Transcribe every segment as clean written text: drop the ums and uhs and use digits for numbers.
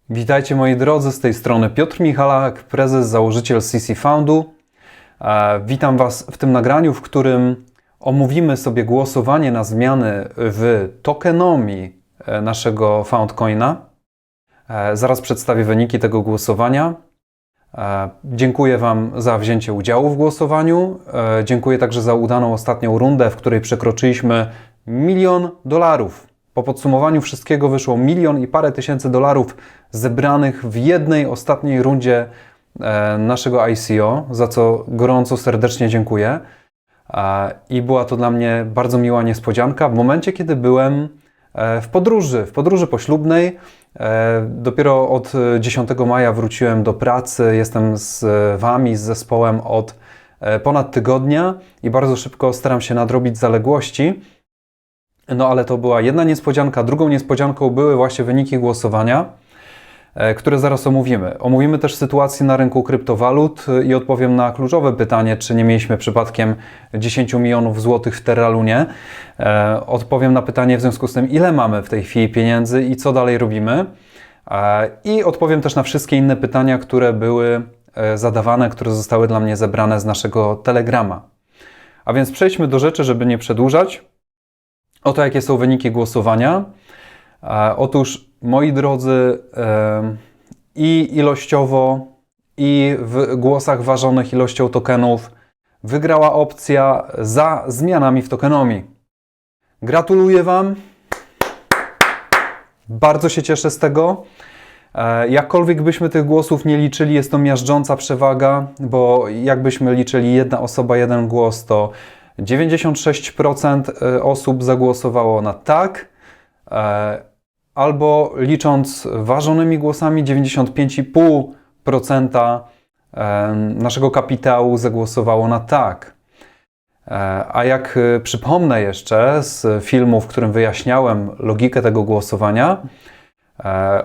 Witajcie moi drodzy, z tej strony Piotr Michalak, prezes, założyciel CC Foundu. Witam Was w tym nagraniu, w którym omówimy sobie głosowanie na zmiany w tokenomii naszego Foundcoina. Zaraz przedstawię wyniki tego głosowania. Dziękuję Wam za wzięcie udziału w głosowaniu. Dziękuję także za udaną ostatnią rundę, w której przekroczyliśmy $1 000 000. Po podsumowaniu wszystkiego wyszło $1 i parę tysięcy dolarów zebranych w jednej ostatniej rundzie naszego ICO, za co gorąco serdecznie dziękuję. I była to dla mnie bardzo miła niespodzianka w momencie, kiedy byłem w podróży poślubnej. Dopiero od 10 maja wróciłem do pracy. Jestem z Wami, z zespołem od ponad tygodnia i bardzo szybko staram się nadrobić zaległości. No ale to była jedna niespodzianka. Drugą niespodzianką były właśnie wyniki głosowania, które zaraz omówimy. Omówimy też sytuację na rynku kryptowalut i odpowiem na kluczowe pytanie, czy nie mieliśmy przypadkiem 10 milionów złotych w Terralunie. Odpowiem na pytanie w związku z tym, ile mamy w tej chwili pieniędzy i co dalej robimy. I odpowiem też na wszystkie inne pytania, które były zadawane, które zostały dla mnie zebrane z naszego Telegrama. A więc przejdźmy do rzeczy, żeby nie przedłużać. Oto jakie są wyniki głosowania. Otóż, moi drodzy, i ilościowo, i w głosach ważonych ilością tokenów wygrała opcja za zmianami w tokenomii. Gratuluję Wam. Bardzo się cieszę z tego. Jakkolwiek byśmy tych głosów nie liczyli, jest to miażdżąca przewaga, bo jakbyśmy liczyli jedna osoba, jeden głos, to 96% osób zagłosowało na tak, albo licząc ważonymi głosami 95,5% naszego kapitału zagłosowało na tak. A jak przypomnę jeszcze z filmu, w którym wyjaśniałem logikę tego głosowania,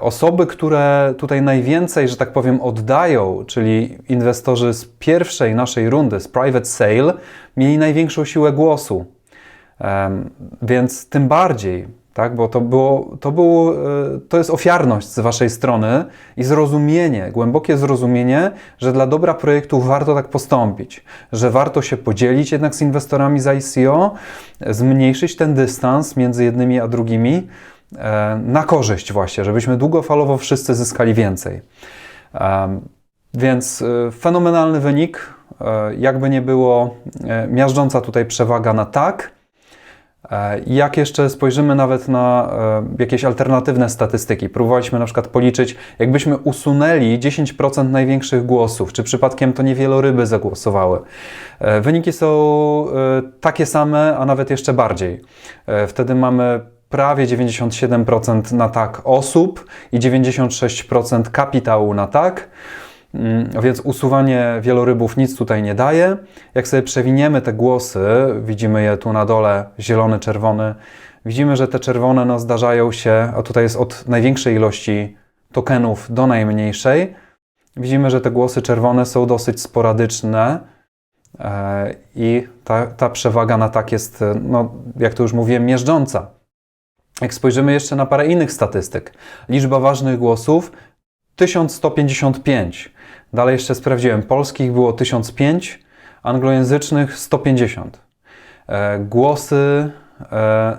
osoby, które tutaj najwięcej, że tak powiem, oddają, czyli inwestorzy z pierwszej naszej rundy, z private sale, mieli największą siłę głosu. Więc tym bardziej, tak, bo to jest ofiarność z Waszej strony i zrozumienie, głębokie zrozumienie, że dla dobra projektu warto tak postąpić, że warto się podzielić jednak z inwestorami z ICO, zmniejszyć ten dystans między jednymi a drugimi, na korzyść właśnie, żebyśmy długofalowo wszyscy zyskali więcej. Więc fenomenalny wynik, jakby nie było, miażdżąca tutaj przewaga na tak. Jak jeszcze spojrzymy nawet na jakieś alternatywne statystyki, próbowaliśmy na przykład policzyć, jakbyśmy usunęli 10% największych głosów, czy przypadkiem to nie wieloryby zagłosowały. Wyniki są takie same, a nawet jeszcze bardziej. Wtedy mamy prawie 97% na tak osób i 96% kapitału na tak, więc usuwanie wielorybów nic tutaj nie daje. Jak sobie przewiniemy te głosy, widzimy je tu na dole, zielony, czerwony, widzimy, że te czerwone zdarzają się, a tutaj jest od największej ilości tokenów do najmniejszej. Widzimy, że te głosy czerwone są dosyć sporadyczne i ta przewaga na tak jest, no, jak to już mówiłem, miażdżąca. Jak spojrzymy jeszcze na parę innych statystyk, liczba ważnych głosów 1155. Dalej jeszcze sprawdziłem, polskich było 1005, anglojęzycznych 150. Głosy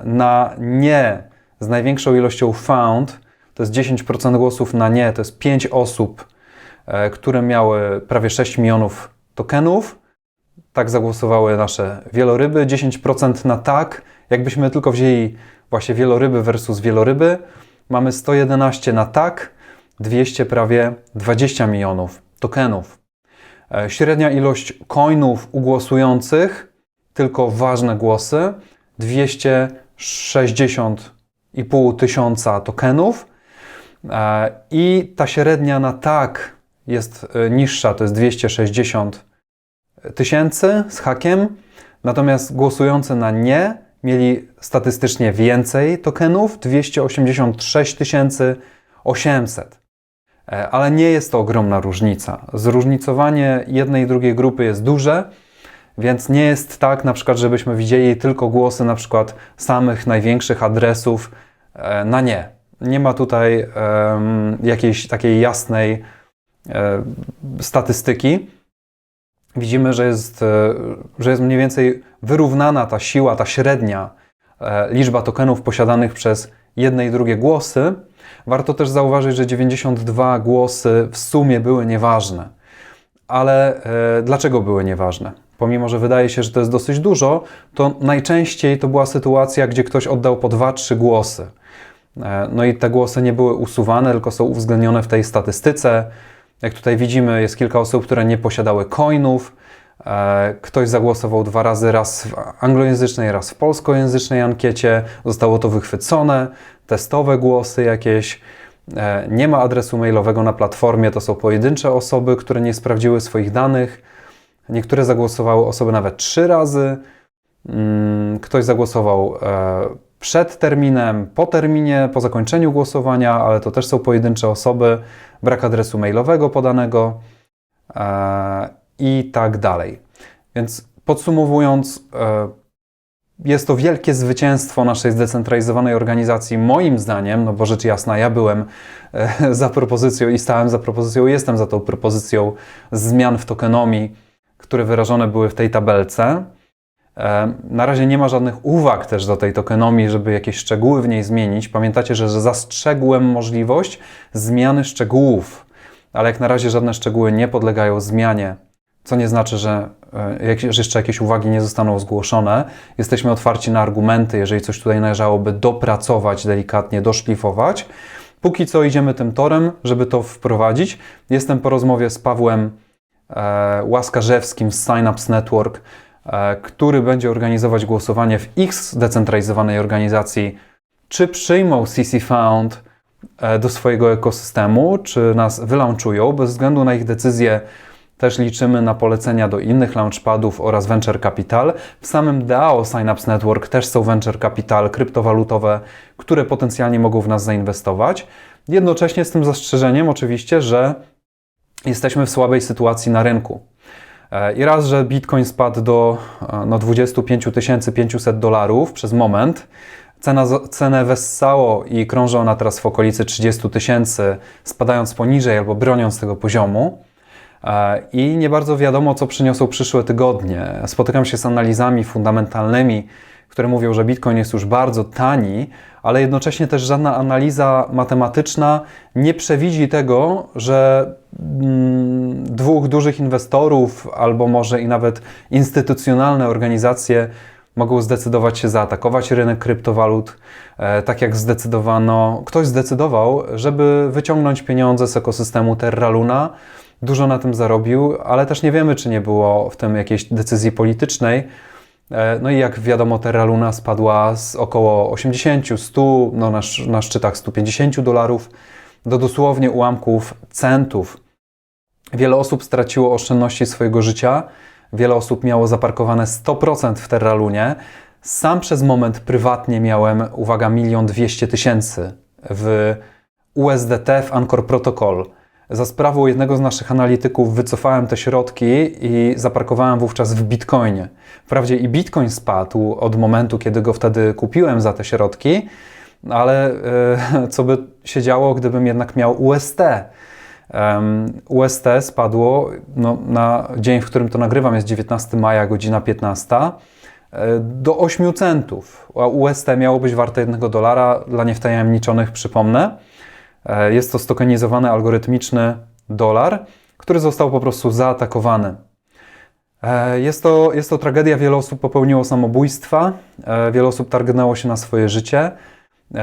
na nie z największą ilością found, to jest 10% głosów na nie, to jest 5 osób, które miały prawie 6 milionów tokenów. Tak zagłosowały nasze wieloryby. 10% na tak, jakbyśmy tylko wzięli właśnie wieloryby versus wieloryby, mamy 111 na tak, 200 prawie 20 milionów tokenów. Średnia ilość coinów u głosujących, tylko ważne głosy, 260,5 tysiąca tokenów. I ta średnia na tak jest niższa, to jest 260 tysięcy z hakiem, natomiast głosujący na nie mieli statystycznie więcej tokenów, 286 800. Ale nie jest to ogromna różnica. Zróżnicowanie jednej i drugiej grupy jest duże, więc nie jest tak, na przykład, żebyśmy widzieli tylko głosy na przykład samych największych adresów na nie. nie ma tutaj jakiejś takiej jasnej statystyki. Widzimy, że jest mniej więcej wyrównana ta siła, ta średnia liczba tokenów posiadanych przez jedne i drugie głosy. Warto też zauważyć, że 92 głosy w sumie były nieważne. Ale dlaczego były nieważne? Pomimo, że wydaje się, że to jest dosyć dużo, to najczęściej to była sytuacja, gdzie ktoś oddał po 2-3 głosy. No i te głosy nie były usuwane, tylko są uwzględnione w tej statystyce. Jak tutaj widzimy, jest kilka osób, które nie posiadały coinów. Ktoś zagłosował 2 razy, raz w anglojęzycznej, raz w polskojęzycznej ankiecie. Zostało to wychwycone. Testowe głosy jakieś. Nie ma adresu mailowego na platformie. To są pojedyncze osoby, które nie sprawdziły swoich danych. Niektóre zagłosowały osoby nawet 3 razy. Ktoś zagłosował przed terminem, po terminie, po zakończeniu głosowania, ale to też są pojedyncze osoby. Brak adresu mailowego podanego i tak dalej. Więc podsumowując, jest to wielkie zwycięstwo naszej zdecentralizowanej organizacji, moim zdaniem, no bo rzecz jasna, ja byłem za propozycją i stałem za propozycją, jestem za tą propozycją zmian w tokenomii, które wyrażone były w tej tabelce. Na razie nie ma żadnych uwag też do tej tokenomii, żeby jakieś szczegóły w niej zmienić. Pamiętacie, że zastrzegłem możliwość zmiany szczegółów, ale jak na razie żadne szczegóły nie podlegają zmianie, co nie znaczy, że jeszcze jakieś uwagi nie zostaną zgłoszone. Jesteśmy otwarci na argumenty, jeżeli coś tutaj należałoby dopracować delikatnie, doszlifować. Póki co idziemy tym torem, żeby to wprowadzić. Jestem po rozmowie z Pawłem Łaskarzewskim z Synapse Network, który będzie organizować głosowanie w ich zdecentralizowanej organizacji, czy przyjmą CC Found do swojego ekosystemu, czy nas wylaunchują. Bez względu na ich decyzję też liczymy na polecenia do innych launchpadów oraz venture capital. W samym DAO Synapse Network też są venture capital kryptowalutowe, które potencjalnie mogą w nas zainwestować. Jednocześnie z tym zastrzeżeniem oczywiście, że jesteśmy w słabej sytuacji na rynku. I raz, że Bitcoin spadł do 25 500 dolarów przez moment, cenę wessało i krąży ona teraz w okolicy 30 000, spadając poniżej albo broniąc tego poziomu. I nie bardzo wiadomo, co przyniosą przyszłe tygodnie. Spotykam się z analizami fundamentalnymi, które mówią, że Bitcoin jest już bardzo tani, ale jednocześnie też żadna analiza matematyczna nie przewidzi tego, że 2 dużych inwestorów albo może i nawet instytucjonalne organizacje mogą zdecydować się zaatakować rynek kryptowalut, tak jak ktoś zdecydował, żeby wyciągnąć pieniądze z ekosystemu Terra Luna. Dużo na tym zarobił, ale też nie wiemy, czy nie było w tym jakiejś decyzji politycznej. No i jak wiadomo, Terra Luna spadła z około 80, 100, na szczytach 150 dolarów do dosłownie ułamków centów. Wiele osób straciło oszczędności swojego życia, wiele osób miało zaparkowane 100% w Terra Lunie. Sam przez moment prywatnie miałem, uwaga, 1 200 000 w USDT w Anchor Protocol. Za sprawą jednego z naszych analityków wycofałem te środki i zaparkowałem wówczas w Bitcoinie. Wprawdzie i Bitcoin spadł od momentu, kiedy go wtedy kupiłem za te środki, ale co by się działo, gdybym jednak miał UST? UST spadło na dzień, w którym to nagrywam, jest 19 maja, godzina 15, do 8 centów. A UST miało być warte $1. Dla niewtajemniczonych przypomnę. Jest to stokenizowany algorytmiczny dolar, który został po prostu zaatakowany. Jest to tragedia, wiele osób popełniło samobójstwa, wiele osób targnęło się na swoje życie,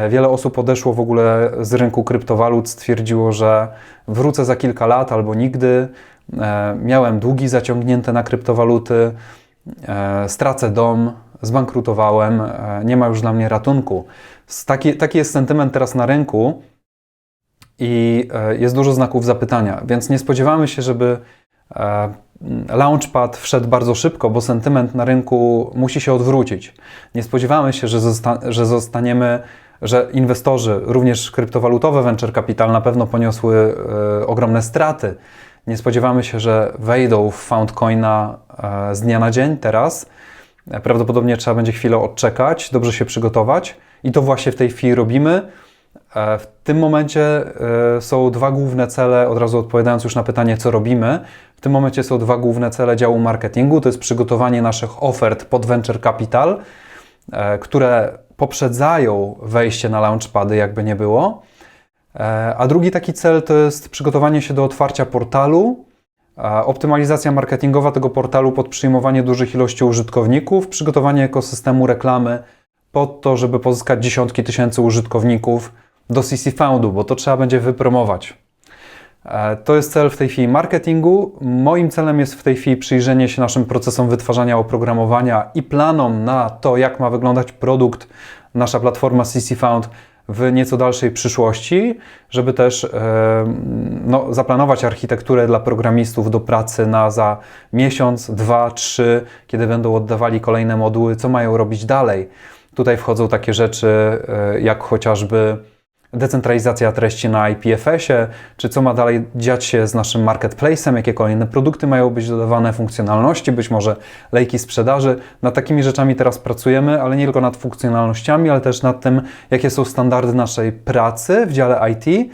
wiele osób odeszło w ogóle z rynku kryptowalut, stwierdziło, że wrócę za kilka lat albo nigdy, miałem długi zaciągnięte na kryptowaluty, stracę dom, zbankrutowałem, nie ma już dla mnie ratunku. Taki jest sentyment teraz na rynku. I jest dużo znaków zapytania, więc nie spodziewamy się, żeby Launchpad wszedł bardzo szybko, bo sentyment na rynku musi się odwrócić. Nie spodziewamy się, że inwestorzy, również kryptowalutowe venture capital na pewno poniosły ogromne straty. Nie spodziewamy się, że wejdą w Foundcoina z dnia na dzień teraz. Prawdopodobnie trzeba będzie chwilę odczekać, dobrze się przygotować i to właśnie w tej chwili robimy. W tym momencie są dwa główne cele, od razu odpowiadając już na pytanie, co robimy. W tym momencie są dwa główne cele działu marketingu. To jest przygotowanie naszych ofert pod Venture Capital, które poprzedzają wejście na launchpady, jakby nie było. A drugi taki cel to jest przygotowanie się do otwarcia portalu, optymalizacja marketingowa tego portalu pod przyjmowanie dużych ilości użytkowników, przygotowanie ekosystemu reklamy pod to, żeby pozyskać dziesiątki tysięcy użytkowników do CC Foundu, bo to trzeba będzie wypromować. To jest cel w tej chwili marketingu. Moim celem jest w tej chwili przyjrzenie się naszym procesom wytwarzania oprogramowania i planom na to, jak ma wyglądać produkt, nasza platforma CC Found w nieco dalszej przyszłości, żeby też zaplanować architekturę dla programistów do pracy na za miesiąc, 2, 3, kiedy będą oddawali kolejne moduły, co mają robić dalej. Tutaj wchodzą takie rzeczy jak chociażby decentralizacja treści na IPFS-ie, czy co ma dalej dziać się z naszym marketplace'em, jakie kolejne produkty mają być dodawane, funkcjonalności, być może lejki sprzedaży. Nad takimi rzeczami teraz pracujemy, ale nie tylko nad funkcjonalnościami, ale też nad tym, jakie są standardy naszej pracy w dziale IT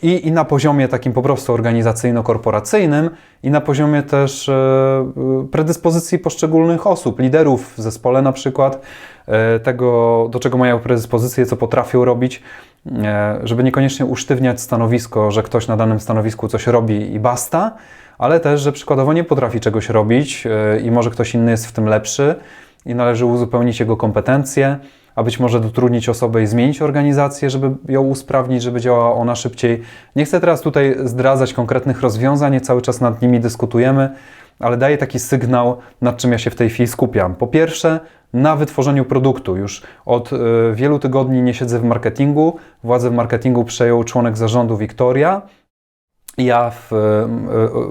i na poziomie takim po prostu organizacyjno-korporacyjnym i na poziomie też predyspozycji poszczególnych osób, liderów w zespole na przykład, tego, do czego mają predyspozycje, co potrafią robić, żeby niekoniecznie usztywniać stanowisko, że ktoś na danym stanowisku coś robi i basta, ale też, że przykładowo nie potrafi czegoś robić i może ktoś inny jest w tym lepszy i należy uzupełnić jego kompetencje, a być może dotrudnić osobę i zmienić organizację, żeby ją usprawnić, żeby działała ona szybciej. Nie chcę teraz tutaj zdradzać konkretnych rozwiązań, cały czas nad nimi dyskutujemy, ale daję taki sygnał, nad czym ja się w tej chwili skupiam. Po pierwsze, na wytworzeniu produktu. Już od wielu tygodni nie siedzę w marketingu. Władzę w marketingu przejął członek zarządu Wiktoria. Ja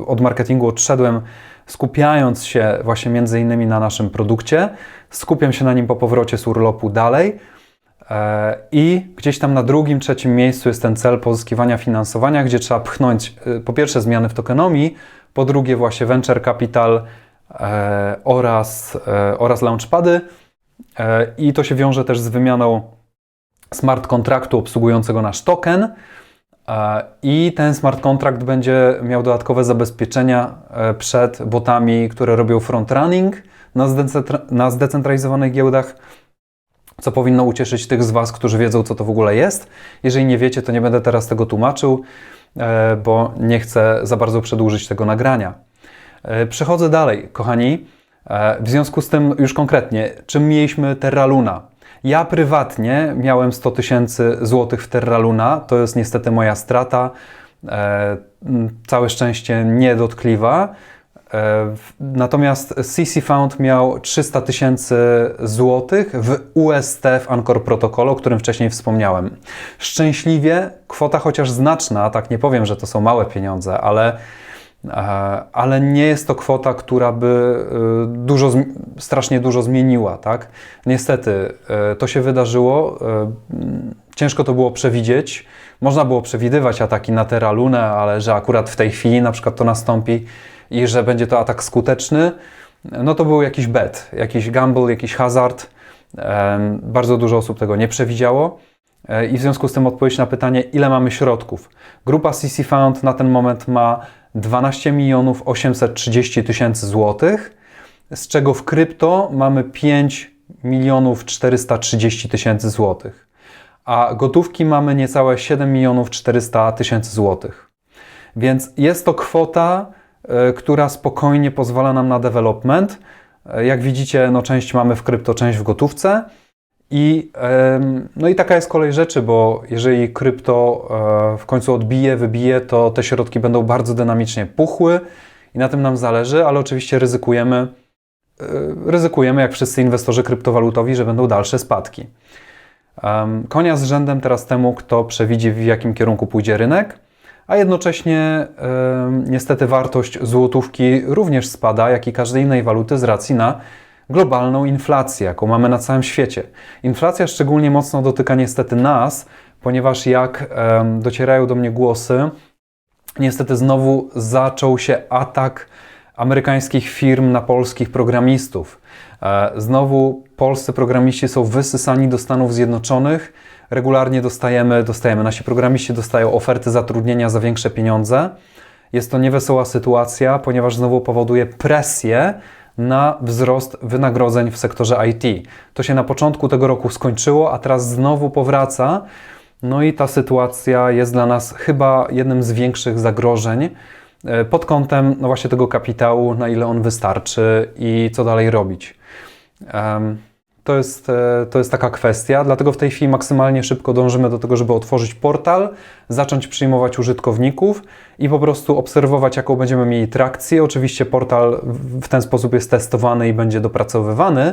od marketingu odszedłem, skupiając się właśnie między innymi na naszym produkcie. Skupiam się na nim po powrocie z urlopu dalej. I gdzieś tam na drugim, trzecim miejscu jest ten cel pozyskiwania finansowania, gdzie trzeba pchnąć po pierwsze zmiany w tokenomii, po drugie właśnie venture capital oraz launchpady. I to się wiąże też z wymianą smart kontraktu obsługującego nasz token. I ten smart contract będzie miał dodatkowe zabezpieczenia przed botami, które robią frontrunning na zdecentralizowanych giełdach, co powinno ucieszyć tych z Was, którzy wiedzą, co to w ogóle jest. Jeżeli nie wiecie, to nie będę teraz tego tłumaczył, bo nie chcę za bardzo przedłużyć tego nagrania. Przechodzę dalej, kochani. W związku z tym już konkretnie, czym mieliśmy Terra Luna? Ja prywatnie miałem 100 tysięcy złotych w Terra Luna. To jest niestety moja strata. Całe szczęście niedotkliwa. Natomiast CC Found miał 300 tysięcy złotych w UST w Anchor Protocol, o którym wcześniej wspomniałem. Szczęśliwie kwota chociaż znaczna, tak nie powiem, że to są małe pieniądze, ale nie jest to kwota, która by strasznie dużo zmieniła, tak? Niestety to się wydarzyło, ciężko to było przewidzieć. Można było przewidywać ataki na Terra Lunę, ale że akurat w tej chwili na przykład to nastąpi i że będzie to atak skuteczny, no to był jakiś bet, jakiś gamble, jakiś hazard. Bardzo dużo osób tego nie przewidziało. I w związku z tym odpowiedź na pytanie, ile mamy środków. Grupa CC Found na ten moment ma 12 830 000 złotych, z czego w krypto mamy 5 430 000 złotych, a gotówki mamy niecałe 7 400 000 złotych. Więc jest to kwota, która spokojnie pozwala nam na development. Jak widzicie, no część mamy w krypto, część w gotówce. No i taka jest kolej rzeczy, bo jeżeli krypto w końcu wybije, to te środki będą bardzo dynamicznie puchły i na tym nam zależy, ale oczywiście ryzykujemy jak wszyscy inwestorzy kryptowalutowi, że będą dalsze spadki. Konia z rzędem teraz temu, kto przewidzi, w jakim kierunku pójdzie rynek, a jednocześnie niestety wartość złotówki również spada, jak i każdej innej waluty z racji na globalną inflację, jaką mamy na całym świecie. Inflacja szczególnie mocno dotyka niestety nas, ponieważ jak docierają do mnie głosy, niestety znowu zaczął się atak amerykańskich firm na polskich programistów. Znowu polscy programiści są wysysani do Stanów Zjednoczonych regularnie dostajemy, nasi programiści dostają oferty zatrudnienia za większe pieniądze. Jest to niewesoła sytuacja, ponieważ znowu powoduje presję na wzrost wynagrodzeń w sektorze IT. To się na początku tego roku skończyło, a teraz znowu powraca. No i ta sytuacja jest dla nas chyba jednym z większych zagrożeń pod kątem no właśnie tego kapitału, na ile on wystarczy i co dalej robić. To jest taka kwestia, dlatego w tej chwili maksymalnie szybko dążymy do tego, żeby otworzyć portal, zacząć przyjmować użytkowników i po prostu obserwować, jaką będziemy mieli trakcję. Oczywiście portal w ten sposób jest testowany i będzie dopracowywany.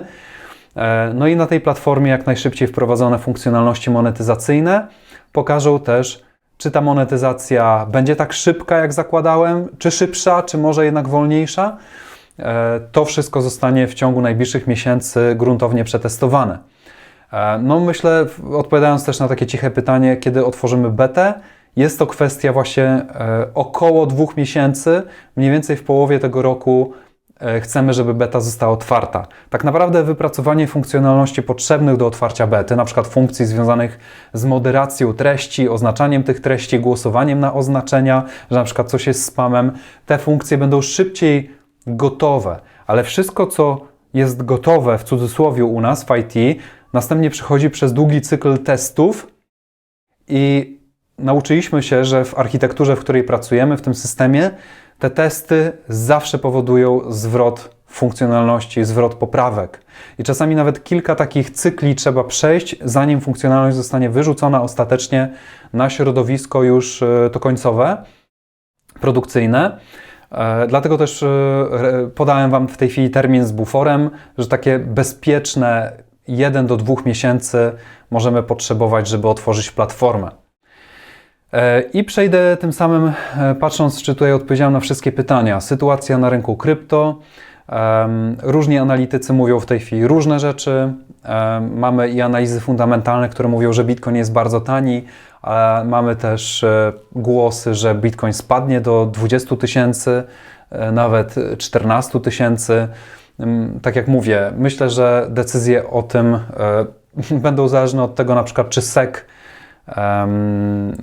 No i na tej platformie jak najszybciej wprowadzone funkcjonalności monetyzacyjne pokażą też, czy ta monetyzacja będzie tak szybka, jak zakładałem, czy szybsza, czy może jednak wolniejsza. To wszystko zostanie w ciągu najbliższych miesięcy gruntownie przetestowane. No myślę, odpowiadając też na takie ciche pytanie, kiedy otworzymy betę, jest to kwestia właśnie około 2 miesięcy, mniej więcej w połowie tego roku chcemy, żeby beta została otwarta. Tak naprawdę wypracowanie funkcjonalności potrzebnych do otwarcia bety, na przykład funkcji związanych z moderacją treści, oznaczaniem tych treści, głosowaniem na oznaczenia, że na przykład coś jest spamem, te funkcje będą szybciej gotowe, ale wszystko, co jest gotowe w cudzysłowie u nas w IT, następnie przechodzi przez długi cykl testów i nauczyliśmy się, że w architekturze, w której pracujemy, w tym systemie, te testy zawsze powodują zwrot funkcjonalności, zwrot poprawek. I czasami nawet kilka takich cykli trzeba przejść, zanim funkcjonalność zostanie wyrzucona ostatecznie na środowisko już to końcowe, produkcyjne. Dlatego też podałem Wam w tej chwili termin z buforem, że takie bezpieczne 1 do 2 miesięcy możemy potrzebować, żeby otworzyć platformę. I przejdę tym samym, patrząc, czy tutaj odpowiedziałem na wszystkie pytania. Sytuacja na rynku krypto. Różni analitycy mówią w tej chwili różne rzeczy. Mamy i analizy fundamentalne, które mówią, że Bitcoin jest bardzo tani. Mamy też głosy, że Bitcoin spadnie do 20 000, nawet 14 000. Tak jak mówię, myślę, że decyzje o tym będą zależne od tego, na przykład czy SEC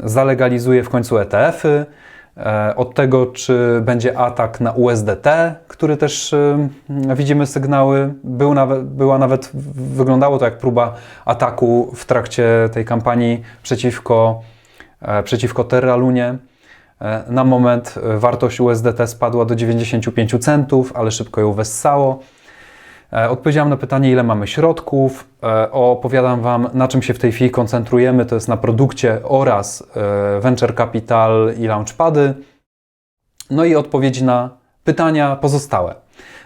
zalegalizuje w końcu ETF-y, od tego, czy będzie atak na USDT, który też widzimy sygnały. Wyglądało to jak próba ataku w trakcie tej kampanii przeciwko Terra Lunie. Na moment wartość USDT spadła do 95 centów, ale szybko ją wessało. Odpowiedziałem na pytanie, ile mamy środków. Opowiadam Wam, na czym się w tej chwili koncentrujemy. To jest na produkcie oraz venture capital i launchpady. No i odpowiedzi na pytania pozostałe.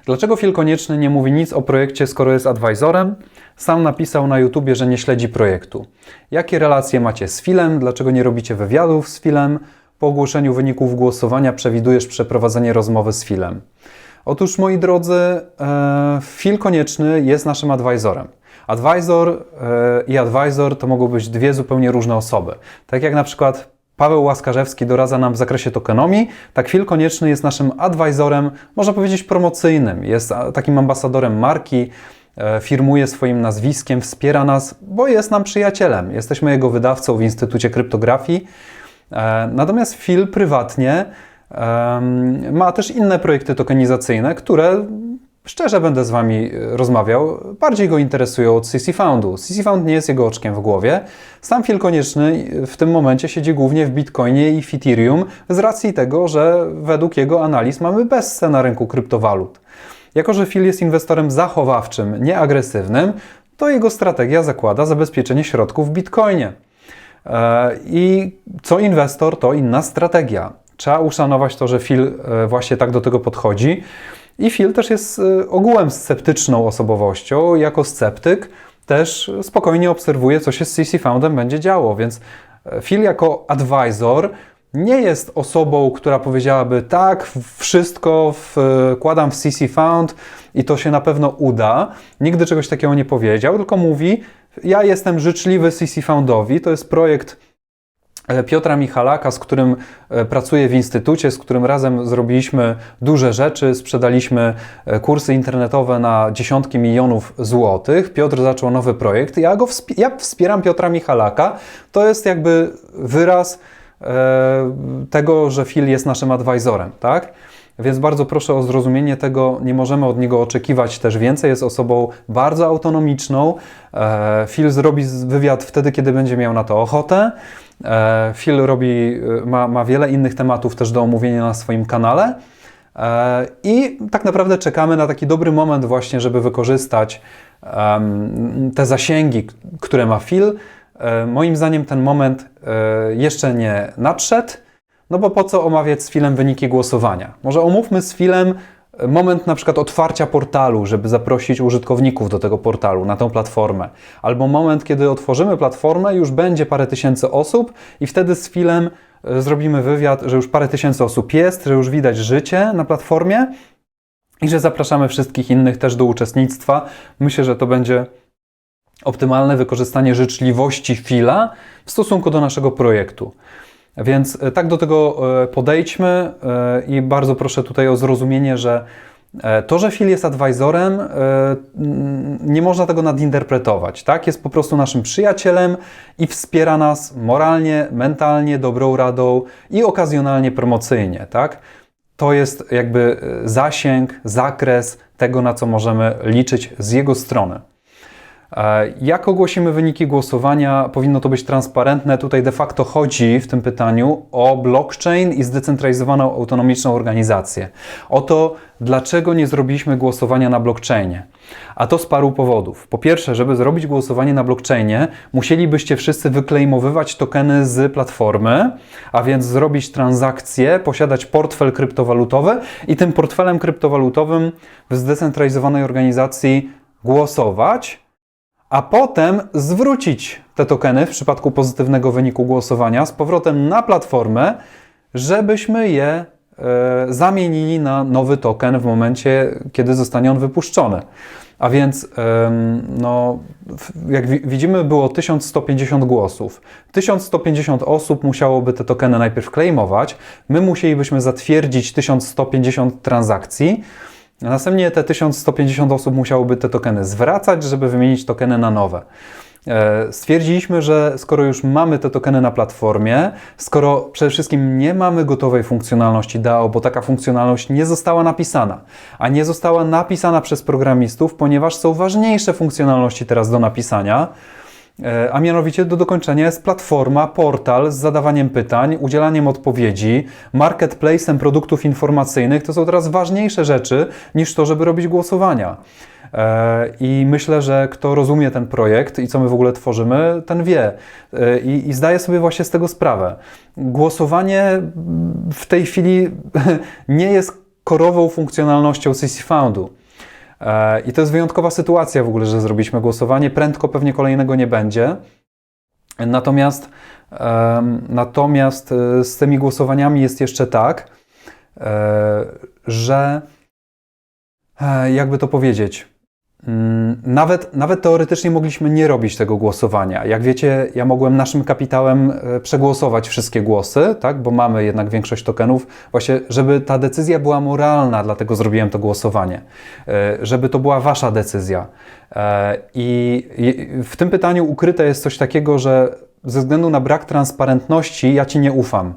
Dlaczego Phil Konieczny nie mówi nic o projekcie, skoro jest advisorem? Sam napisał na YouTubie, że nie śledzi projektu. Jakie relacje macie z Philem? Dlaczego nie robicie wywiadów z Philem? Po ogłoszeniu wyników głosowania przewidujesz przeprowadzenie rozmowy z Philem. Otóż, moi drodzy, Phil Konieczny jest naszym advisorem. Advisor i advisor to mogą być dwie zupełnie różne osoby. Tak jak na przykład Paweł Łaskarzewski doradza nam w zakresie tokenomii, tak Phil Konieczny jest naszym advisorem, można powiedzieć promocyjnym. Jest takim ambasadorem marki, firmuje swoim nazwiskiem, wspiera nas, bo jest nam przyjacielem. Jesteśmy jego wydawcą w Instytucie Kryptografii. Natomiast Phil prywatnie ma też inne projekty tokenizacyjne, które, szczerze będę z Wami rozmawiał, bardziej go interesują od CC Foundu. CC Found nie jest jego oczkiem w głowie. Sam Phil Konieczny w tym momencie siedzi głównie w Bitcoinie i w Ethereum z racji tego, że według jego analiz mamy bezcen na rynku kryptowalut. Jako że Phil jest inwestorem zachowawczym, nieagresywnym, to jego strategia zakłada zabezpieczenie środków w Bitcoinie. I co inwestor, to inna strategia. Trzeba uszanować to, że Phil właśnie tak do tego podchodzi. I Phil też jest ogółem sceptyczną osobowością. Jako sceptyk też spokojnie obserwuje, co się z CC Foundem będzie działo. Więc Phil jako advisor nie jest osobą, która powiedziałaby tak, wszystko wkładam w CC Found i to się na pewno uda. Nigdy czegoś takiego nie powiedział, tylko mówi, ja jestem życzliwy CC Foundowi, to jest projekt Piotra Michalaka, z którym pracuję w instytucie, z którym razem zrobiliśmy duże rzeczy, sprzedaliśmy kursy internetowe na dziesiątki milionów złotych. Piotr zaczął nowy projekt. Ja wspieram Piotra Michalaka. To jest jakby wyraz tego, że Phil jest naszym advisorem, tak? Więc bardzo proszę o zrozumienie tego, nie możemy od niego oczekiwać też więcej, jest osobą bardzo autonomiczną. Phil zrobi wywiad wtedy, kiedy będzie miał na to ochotę. Phil ma wiele innych tematów też do omówienia na swoim kanale i tak naprawdę czekamy na taki dobry moment właśnie, żeby wykorzystać te zasięgi, które ma Phil. Moim zdaniem ten moment jeszcze nie nadszedł, no bo po co omawiać z Philem wyniki głosowania? Może omówmy z Philem moment na przykład otwarcia portalu, żeby zaprosić użytkowników do tego portalu, na tę platformę. Albo moment, kiedy otworzymy platformę, już będzie parę tysięcy osób i wtedy z Philem zrobimy wywiad, że już parę tysięcy osób jest, że już widać życie na platformie i że zapraszamy wszystkich innych też do uczestnictwa. Myślę, że to będzie optymalne wykorzystanie życzliwości Phila w stosunku do naszego projektu. Więc tak do tego podejdźmy i bardzo proszę tutaj o zrozumienie, że to, że Phil jest advisorem, nie można tego nadinterpretować, tak? Jest po prostu naszym przyjacielem i wspiera nas moralnie, mentalnie, dobrą radą i okazjonalnie promocyjnie, tak? To jest jakby zasięg, zakres tego, na co możemy liczyć z jego strony. Jak ogłosimy wyniki głosowania? Powinno to być transparentne. Tutaj de facto chodzi w tym pytaniu o blockchain i zdecentralizowaną, autonomiczną organizację. O to, dlaczego nie zrobiliśmy głosowania na blockchainie. A to z paru powodów. Po pierwsze, żeby zrobić głosowanie na blockchainie, musielibyście wszyscy wyklejmowywać tokeny z platformy, a więc zrobić transakcje, posiadać portfel kryptowalutowy i tym portfelem kryptowalutowym w zdecentralizowanej organizacji głosować, a potem zwrócić te tokeny w przypadku pozytywnego wyniku głosowania z powrotem na platformę, żebyśmy je zamienili na nowy token w momencie, kiedy zostanie on wypuszczony. A więc, no, jak widzimy, było 1150 głosów. 1150 osób musiałoby te tokeny najpierw klejmować, my musielibyśmy zatwierdzić 1150 transakcji, następnie te 1150 osób musiałoby te tokeny zwracać, żeby wymienić tokeny na nowe. Stwierdziliśmy, że skoro już mamy te tokeny na platformie, skoro przede wszystkim nie mamy gotowej funkcjonalności DAO, bo taka funkcjonalność nie została napisana, a nie została napisana przez programistów, ponieważ są ważniejsze funkcjonalności teraz do napisania, a mianowicie do dokończenia jest platforma, portal z zadawaniem pytań, udzielaniem odpowiedzi, marketplace'em produktów informacyjnych. To są teraz ważniejsze rzeczy niż to, żeby robić głosowania. I myślę, że kto rozumie ten projekt i co my w ogóle tworzymy, ten wie i zdaje sobie właśnie z tego sprawę. Głosowanie w tej chwili nie jest korową funkcjonalnością CC Foundu. I to jest wyjątkowa sytuacja w ogóle, że zrobiliśmy głosowanie. Prędko pewnie kolejnego nie będzie. Natomiast z tymi głosowaniami jest jeszcze tak, że jakby to powiedzieć, nawet teoretycznie mogliśmy nie robić tego głosowania. Jak wiecie, ja mogłem naszym kapitałem przegłosować wszystkie głosy, tak? Bo mamy jednak większość tokenów, właśnie żeby ta decyzja była moralna, dlatego zrobiłem to głosowanie. Żeby to była wasza decyzja. I w tym pytaniu ukryte jest coś takiego, że ze względu na brak transparentności ja Ci nie ufam.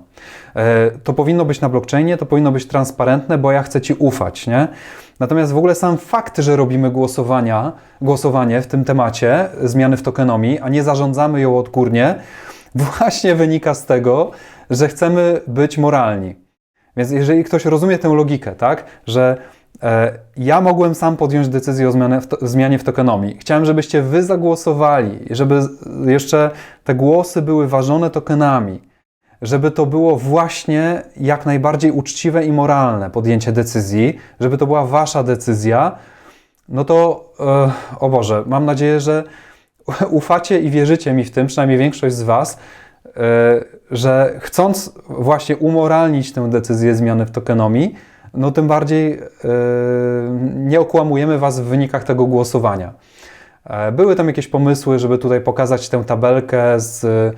To powinno być na blockchainie, to powinno być transparentne, bo ja chcę Ci ufać, nie? Natomiast w ogóle sam fakt, że robimy głosowanie w tym temacie zmiany w tokenomii, a nie zarządzamy ją odgórnie, właśnie wynika z tego, że chcemy być moralni. Więc jeżeli ktoś rozumie tę logikę, tak, że ja mogłem sam podjąć decyzję o zmianie w tokenomii. Chciałem, żebyście wy zagłosowali, żeby jeszcze te głosy były ważone tokenami, żeby to było właśnie jak najbardziej uczciwe i moralne podjęcie decyzji, żeby to była wasza decyzja, no to, o Boże, mam nadzieję, że ufacie i wierzycie mi w tym, przynajmniej większość z was, że chcąc właśnie umoralnić tę decyzję zmiany w tokenomii, no tym bardziej nie okłamujemy was w wynikach tego głosowania. Były tam jakieś pomysły, żeby tutaj pokazać tę tabelkę z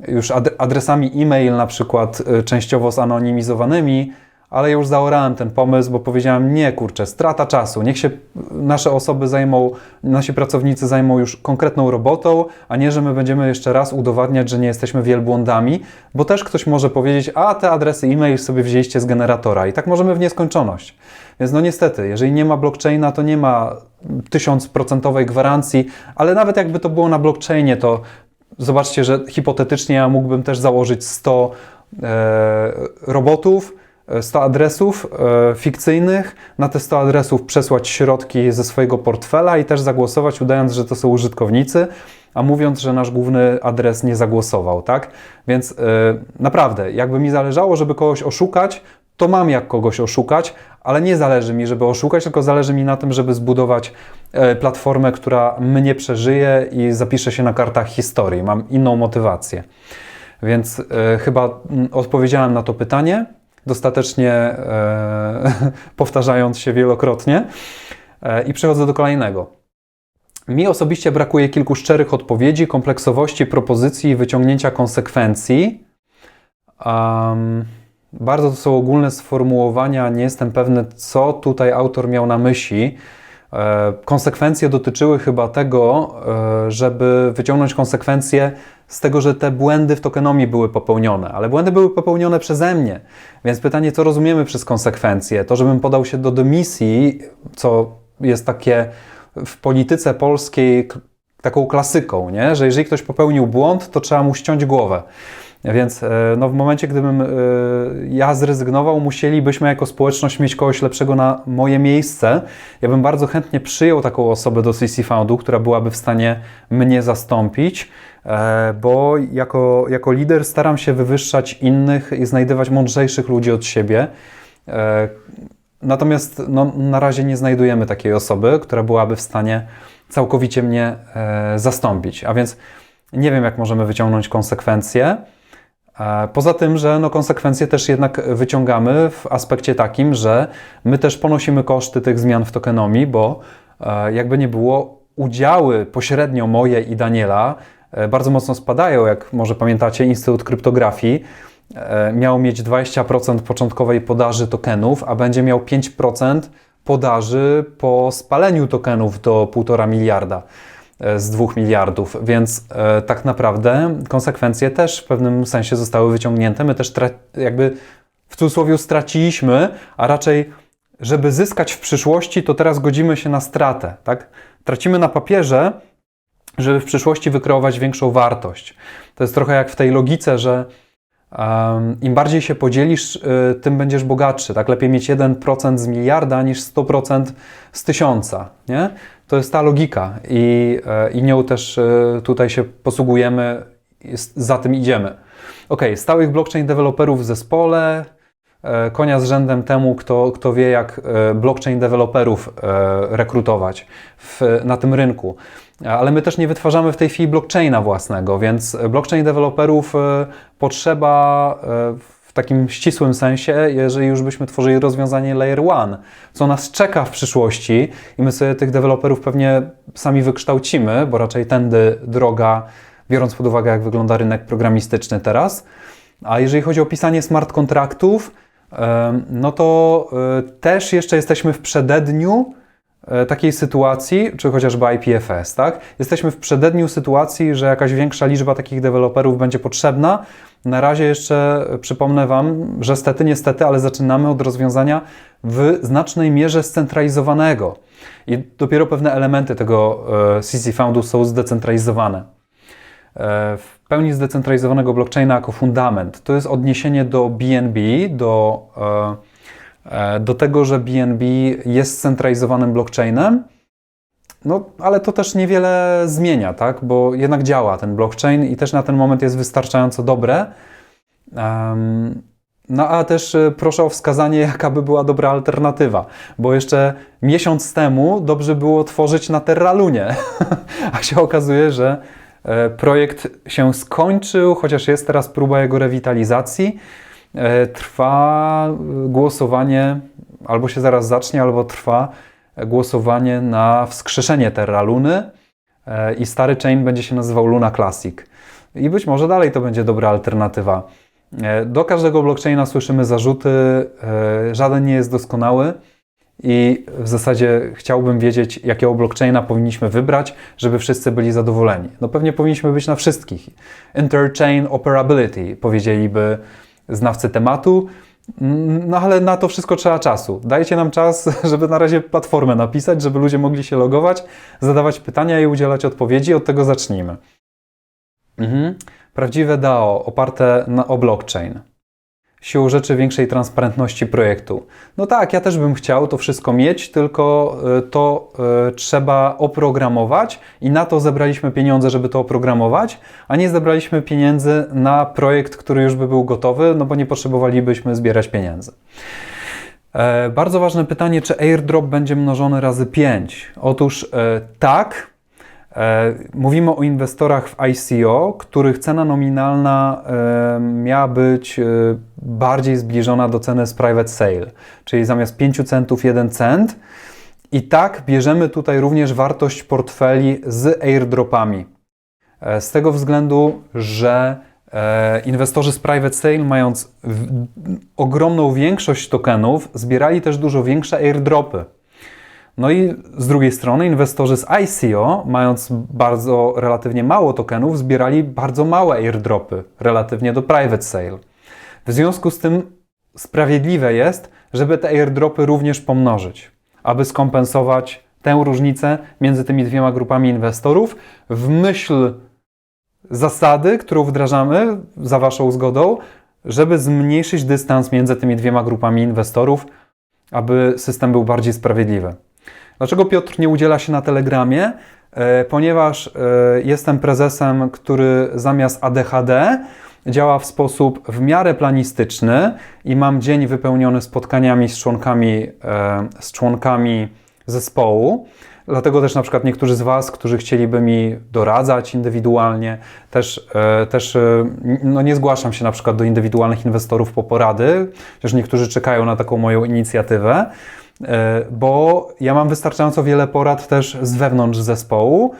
już adresami e-mail, na przykład częściowo zanonimizowanymi, ale już zaorałem ten pomysł, bo powiedziałem, nie kurczę, strata czasu, niech się nasze osoby zajmą, nasi pracownicy zajmą już konkretną robotą, a nie, że my będziemy jeszcze raz udowadniać, że nie jesteśmy wielbłądami, bo też ktoś może powiedzieć, a te adresy e-mail sobie wzięliście z generatora i tak możemy w nieskończoność. Więc no niestety, jeżeli nie ma blockchaina, to nie ma 1000% gwarancji, ale nawet jakby to było na blockchainie, to zobaczcie, że hipotetycznie ja mógłbym też założyć 100 robotów, 100 adresów fikcyjnych, na te 100 adresów przesłać środki ze swojego portfela i też zagłosować, udając, że to są użytkownicy, a mówiąc, że nasz główny adres nie zagłosował, tak? Więc naprawdę, jakby mi zależało, żeby kogoś oszukać, to mam jak kogoś oszukać, ale nie zależy mi, żeby oszukać, tylko zależy mi na tym, żeby zbudować platformę, która mnie przeżyje i zapisze się na kartach historii. Mam inną motywację. Więc chyba odpowiedziałem na to pytanie, dostatecznie powtarzając się wielokrotnie. I przechodzę do kolejnego. Mi osobiście brakuje kilku szczerych odpowiedzi, kompleksowości, propozycji i wyciągnięcia konsekwencji. Bardzo to są ogólne sformułowania, nie jestem pewny, co tutaj autor miał na myśli. Konsekwencje dotyczyły chyba tego, żeby wyciągnąć konsekwencje z tego, że te błędy w tokenomii były popełnione, ale błędy były popełnione przeze mnie. Więc pytanie, co rozumiemy przez konsekwencje? To, żebym podał się do dymisji, co jest takie w polityce polskiej taką klasyką, nie? Że jeżeli ktoś popełnił błąd, to trzeba mu ściąć głowę. Więc no, w momencie, gdybym ja zrezygnował, musielibyśmy jako społeczność mieć kogoś lepszego na moje miejsce. Ja bym bardzo chętnie przyjął taką osobę do CC Foundu, która byłaby w stanie mnie zastąpić, bo jako lider staram się wywyższać innych i znajdywać mądrzejszych ludzi od siebie. Natomiast no, na razie nie znajdujemy takiej osoby, która byłaby w stanie całkowicie mnie zastąpić. A więc nie wiem, jak możemy wyciągnąć konsekwencje. Poza tym, że no, konsekwencje też jednak wyciągamy w aspekcie takim, że my też ponosimy koszty tych zmian w tokenomii, bo jakby nie było, udziały pośrednio moje i Daniela bardzo mocno spadają. Jak może pamiętacie, Instytut Kryptografii miał mieć 20% początkowej podaży tokenów, a będzie miał 5% podaży po spaleniu tokenów do 1,5 miliarda z 2 miliardów, więc tak naprawdę konsekwencje też w pewnym sensie zostały wyciągnięte. My też jakby w cudzysłowie straciliśmy, a raczej żeby zyskać w przyszłości, to teraz godzimy się na stratę, tak? Tracimy na papierze, żeby w przyszłości wykreować większą wartość. To jest trochę jak w tej logice, że im bardziej się podzielisz, tym będziesz bogatszy. Tak? Lepiej mieć 1% z miliarda niż 100% z 1000. Nie? To jest ta logika i nią też tutaj się posługujemy, za tym idziemy. Ok, stałych blockchain deweloperów w zespole, konia z rzędem temu, kto wie, jak blockchain deweloperów rekrutować na tym rynku. Ale my też nie wytwarzamy w tej chwili blockchaina własnego, więc blockchain deweloperów potrzeba w takim ścisłym sensie, jeżeli już byśmy tworzyli rozwiązanie Layer 1, co nas czeka w przyszłości i my sobie tych deweloperów pewnie sami wykształcimy, bo raczej tędy droga, biorąc pod uwagę, jak wygląda rynek programistyczny teraz. A jeżeli chodzi o pisanie smart kontraktów, no to też jeszcze jesteśmy w przededniu takiej sytuacji, czy chociażby IPFS, tak? Jesteśmy w przededniu sytuacji, że jakaś większa liczba takich deweloperów będzie potrzebna. Na razie jeszcze przypomnę Wam, że niestety, ale zaczynamy od rozwiązania w znacznej mierze scentralizowanego. I dopiero pewne elementy tego CC Foundu są zdecentralizowane. W pełni zdecentralizowanego blockchaina jako fundament. To jest odniesienie do BNB, do tego, że BNB jest scentralizowanym blockchainem, no ale to też niewiele zmienia, tak? Bo jednak działa ten blockchain i też na ten moment jest wystarczająco dobre. No a też proszę o wskazanie, jaka by była dobra alternatywa, bo jeszcze miesiąc temu dobrze było tworzyć na Terralunie, a się okazuje, że projekt się skończył, chociaż jest teraz próba jego rewitalizacji. Trwa głosowanie, albo się zaraz zacznie, albo trwa głosowanie na wskrzeszenie Terraluny i stary chain będzie się nazywał Luna Classic. i być może dalej to będzie dobra alternatywa. Do każdego blockchaina słyszymy zarzuty, żaden nie jest doskonały i w zasadzie chciałbym wiedzieć, jakiego blockchaina powinniśmy wybrać, żeby wszyscy byli zadowoleni. No pewnie powinniśmy być na wszystkich. Interchain operability, powiedzieliby znawcy tematu, no ale na to wszystko trzeba czasu. Dajcie nam czas, żeby na razie platformę napisać, żeby ludzie mogli się logować, zadawać pytania i udzielać odpowiedzi. Od tego zacznijmy. Prawdziwe DAO oparte o blockchain. Siłą rzeczy większej transparentności projektu. No tak, ja też bym chciał to wszystko mieć, tylko to trzeba oprogramować i na to zebraliśmy pieniądze, żeby to oprogramować, a nie zebraliśmy pieniędzy na projekt, który już by był gotowy, no bo nie potrzebowalibyśmy zbierać pieniędzy. Bardzo ważne pytanie, czy airdrop będzie mnożony razy 5? Otóż tak. Mówimy o inwestorach w ICO, których cena nominalna miała być bardziej zbliżona do ceny z private sale, czyli zamiast 5 centów 1 cent. I tak bierzemy tutaj również wartość portfeli z airdropami. Z tego względu, że inwestorzy z private sale, mając ogromną większość tokenów, zbierali też dużo większe airdropy. No i z drugiej strony inwestorzy z ICO, mając bardzo relatywnie mało tokenów, zbierali bardzo małe airdropy relatywnie do private sale. W związku z tym sprawiedliwe jest, żeby te airdropy również pomnożyć, aby skompensować tę różnicę między tymi dwiema grupami inwestorów w myśl zasady, którą wdrażamy za Waszą zgodą, żeby zmniejszyć dystans między tymi dwiema grupami inwestorów, aby system był bardziej sprawiedliwy. Dlaczego Piotr nie udziela się na Telegramie? Ponieważ jestem prezesem, który zamiast ADHD działa w sposób w miarę planistyczny i mam dzień wypełniony spotkaniami z członkami zespołu. Dlatego też na przykład niektórzy z Was, którzy chcieliby mi doradzać indywidualnie, też nie zgłaszam się na przykład do indywidualnych inwestorów po porady, chociaż niektórzy czekają na taką moją inicjatywę, bo ja mam wystarczająco wiele porad też z wewnątrz zespołu,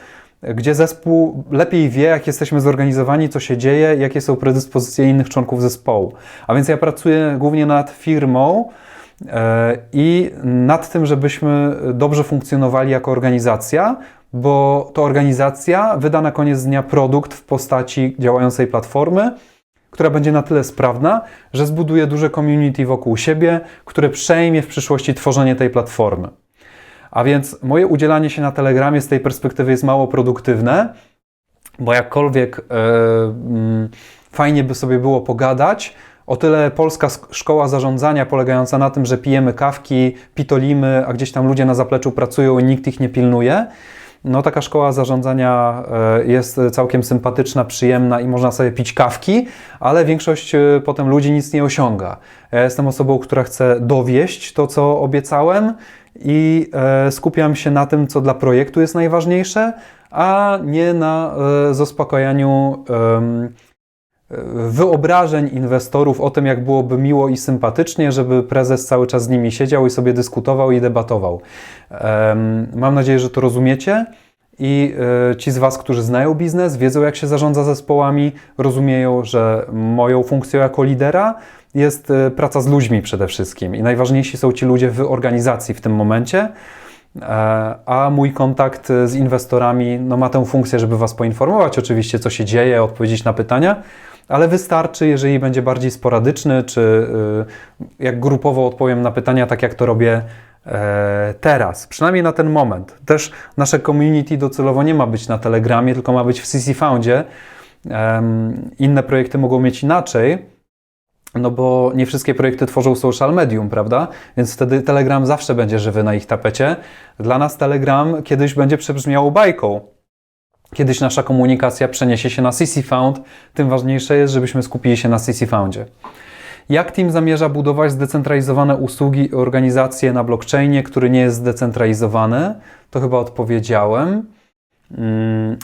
gdzie zespół lepiej wie, jak jesteśmy zorganizowani, co się dzieje, jakie są predyspozycje innych członków zespołu. A więc ja pracuję głównie nad firmą i nad tym, żebyśmy dobrze funkcjonowali jako organizacja, bo to organizacja wyda na koniec dnia produkt w postaci działającej platformy, która będzie na tyle sprawna, że zbuduje duże community wokół siebie, które przejmie w przyszłości tworzenie tej platformy. A więc moje udzielanie się na Telegramie z tej perspektywy jest mało produktywne, bo jakkolwiek fajnie by sobie było pogadać, o tyle polska szkoła zarządzania polegająca na tym, że pijemy kawki, pitolimy, a gdzieś tam ludzie na zapleczu pracują i nikt ich nie pilnuje, no taka szkoła zarządzania jest całkiem sympatyczna, przyjemna i można sobie pić kawki, ale większość potem ludzi nic nie osiąga. Ja jestem osobą, która chce dowieść to, co obiecałem i skupiam się na tym, co dla projektu jest najważniejsze, a nie na zaspokajaniu wyobrażeń inwestorów o tym, jak byłoby miło i sympatycznie, żeby prezes cały czas z nimi siedział i sobie dyskutował i debatował. Mam nadzieję, że to rozumiecie i ci z Was, którzy znają biznes, wiedzą, jak się zarządza zespołami, rozumieją, że moją funkcją jako lidera jest praca z ludźmi przede wszystkim i najważniejsi są ci ludzie w organizacji w tym momencie, a mój kontakt z inwestorami ma tę funkcję, żeby Was poinformować oczywiście, co się dzieje, odpowiedzieć na pytania, ale wystarczy, jeżeli będzie bardziej sporadyczny, czy jak grupowo odpowiem na pytania, tak jak to robię teraz, przynajmniej na ten moment. Też nasze community docelowo nie ma być na Telegramie, tylko ma być w CC Foundzie. Inne projekty mogą mieć inaczej, no bo nie wszystkie projekty tworzą social medium, prawda? Więc wtedy Telegram zawsze będzie żywy na ich tapecie. Dla nas Telegram kiedyś będzie przebrzmiał bajką. Kiedyś nasza komunikacja przeniesie się na CC Found, tym ważniejsze jest, żebyśmy skupili się na CC Foundzie. Jak team zamierza budować zdecentralizowane usługi i organizacje na blockchainie, który nie jest zdecentralizowany? To chyba odpowiedziałem.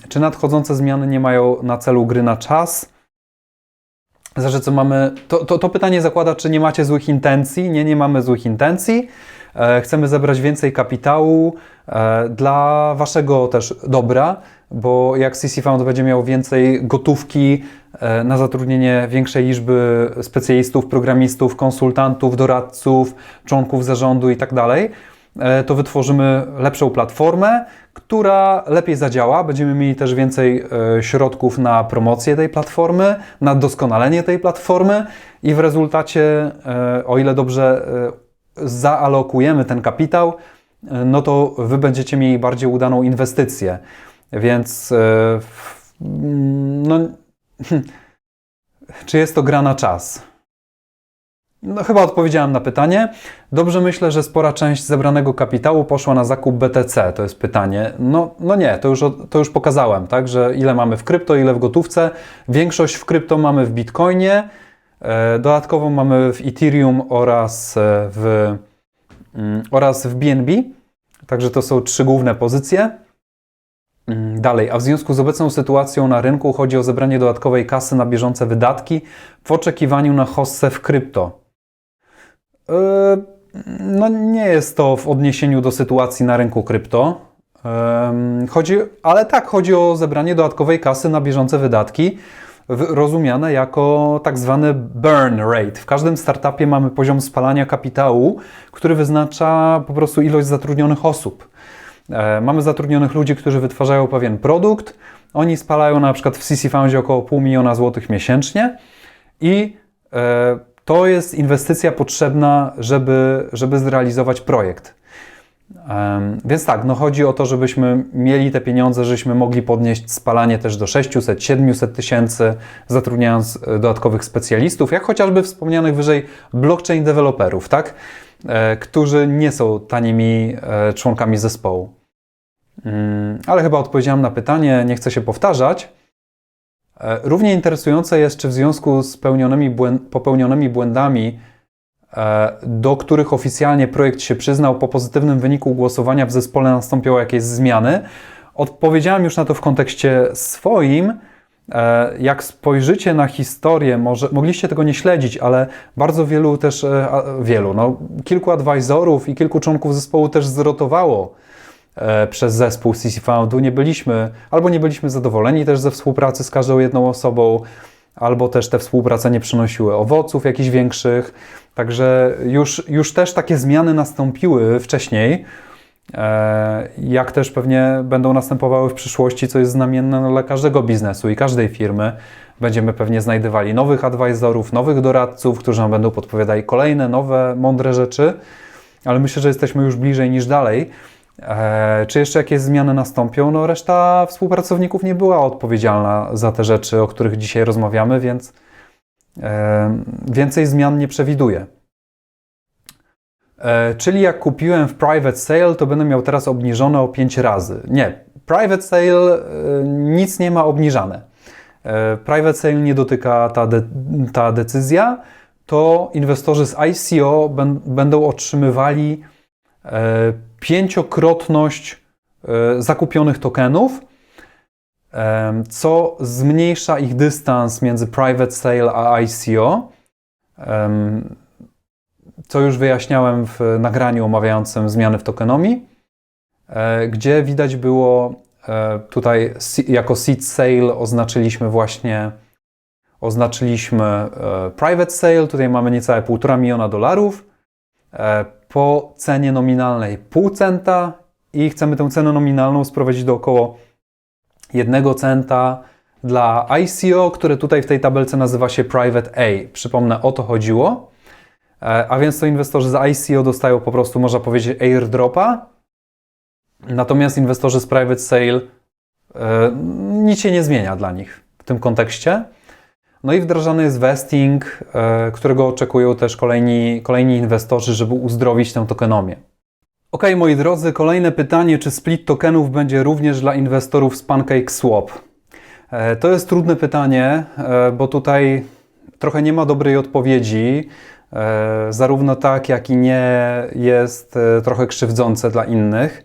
Czy nadchodzące zmiany nie mają na celu gry na czas? Znaczy, co mamy... To pytanie zakłada, czy nie macie złych intencji. Nie mamy złych intencji. Chcemy zebrać więcej kapitału dla Waszego też dobra, bo jak CC Found będzie miał więcej gotówki na zatrudnienie większej liczby specjalistów, programistów, konsultantów, doradców, członków zarządu i tak dalej, to wytworzymy lepszą platformę, która lepiej zadziała. Będziemy mieli też więcej środków na promocję tej platformy, na doskonalenie tej platformy i w rezultacie, o ile dobrze zaalokujemy ten kapitał, no to Wy będziecie mieli bardziej udaną inwestycję. Więc no, czy jest to gra na czas? No, chyba odpowiedziałem na pytanie. Dobrze myślę, że spora część zebranego kapitału poszła na zakup BTC. To jest pytanie. No nie, to już pokazałem, tak, że ile mamy w krypto, ile w gotówce. Większość w krypto mamy w Bitcoinie. Dodatkowo mamy w Ethereum oraz w BNB. Także to są 3 główne pozycje. Dalej, a w związku z obecną sytuacją na rynku chodzi o zebranie dodatkowej kasy na bieżące wydatki w oczekiwaniu na hossę w krypto. No nie jest to w odniesieniu do sytuacji na rynku krypto. Chodzi o zebranie dodatkowej kasy na bieżące wydatki, rozumiane jako tak zwany burn rate. W każdym startupie mamy poziom spalania kapitału, który wyznacza po prostu ilość zatrudnionych osób. Mamy zatrudnionych ludzi, którzy wytwarzają pewien produkt. Oni spalają na przykład w CC Foundzie około $500 000 miesięcznie i to jest inwestycja potrzebna, żeby zrealizować projekt. Więc tak, no chodzi o to, żebyśmy mieli te pieniądze, żebyśmy mogli podnieść spalanie też do 600-700 tysięcy, zatrudniając dodatkowych specjalistów, jak chociażby wspomnianych wyżej blockchain deweloperów, tak? Którzy nie są tanimi członkami zespołu. Ale chyba odpowiedziałem na pytanie, nie chcę się powtarzać. Równie interesujące jest, czy w związku z popełnionymi błędami, do których oficjalnie projekt się przyznał, po pozytywnym wyniku głosowania w zespole nastąpiły jakieś zmiany. Odpowiedziałem już na to w kontekście swoim. Jak spojrzycie na historię, mogliście tego nie śledzić, ale bardzo kilku advisorów i kilku członków zespołu też zrotowało przez zespół CC Foundu. Nie byliśmy zadowoleni też ze współpracy z każdą jedną osobą, albo też te współprace nie przynosiły owoców jakichś większych. Także już też takie zmiany nastąpiły wcześniej, jak też pewnie będą następowały w przyszłości, co jest znamienne dla każdego biznesu i każdej firmy. Będziemy pewnie znajdowali nowych advisorów, nowych doradców, którzy nam będą podpowiadali kolejne, nowe, mądre rzeczy, ale myślę, że jesteśmy już bliżej niż dalej. Czy jeszcze jakieś zmiany nastąpią? No reszta współpracowników nie była odpowiedzialna za te rzeczy, o których dzisiaj rozmawiamy, więc więcej zmian nie przewiduję. Czyli jak kupiłem w private sale, to będę miał teraz obniżone o 5 razy. Nie, private sale nic nie ma obniżane. Private sale nie dotyka ta decyzja, to inwestorzy z ICO będą otrzymywali 5-krotność zakupionych tokenów, co zmniejsza ich dystans między private sale a ICO, co już wyjaśniałem w nagraniu omawiającym zmiany w tokenomii, gdzie widać było tutaj jako seed sale oznaczyliśmy private sale, tutaj mamy niecałe $1,5 miliona, po cenie nominalnej 0,5 centa i chcemy tę cenę nominalną sprowadzić do około 1 centa dla ICO, które tutaj w tej tabelce nazywa się Private A. Przypomnę, o to chodziło. A więc to inwestorzy z ICO dostają po prostu, można powiedzieć, airdropa. Natomiast inwestorzy z Private Sale nic się nie zmienia dla nich w tym kontekście. No i wdrażany jest vesting, którego oczekują też kolejni inwestorzy, żeby uzdrowić tę tokenomię. Ok, moi drodzy, kolejne pytanie, czy split tokenów będzie również dla inwestorów z PancakeSwap? To jest trudne pytanie, bo tutaj trochę nie ma dobrej odpowiedzi. Zarówno tak, jak i nie jest trochę krzywdzące dla innych.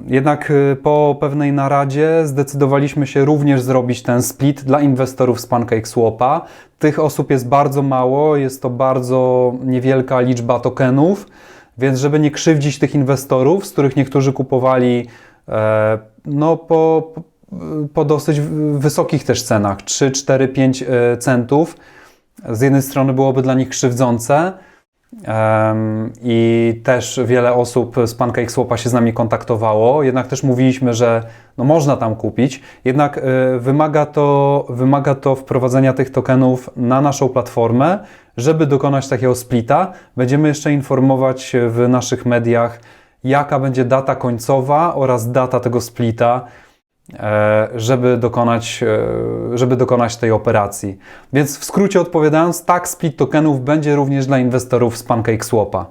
Jednak po pewnej naradzie zdecydowaliśmy się również zrobić ten split dla inwestorów z PancakeSwapa. Tych osób jest bardzo mało, jest to bardzo niewielka liczba tokenów, więc żeby nie krzywdzić tych inwestorów, z których niektórzy kupowali no, po dosyć wysokich też cenach, 3, 4, 5 centów. Z jednej strony byłoby dla nich krzywdzące i też wiele osób z PancakeSwapa się z nami kontaktowało, jednak też mówiliśmy, że no można tam kupić, jednak wymaga to wprowadzenia tych tokenów na naszą platformę, żeby dokonać takiego splita. Będziemy jeszcze informować w naszych mediach, jaka będzie data końcowa oraz data tego splita, żeby dokonać tej operacji. Więc w skrócie odpowiadając, tak, split tokenów będzie również dla inwestorów z PancakeSwapa.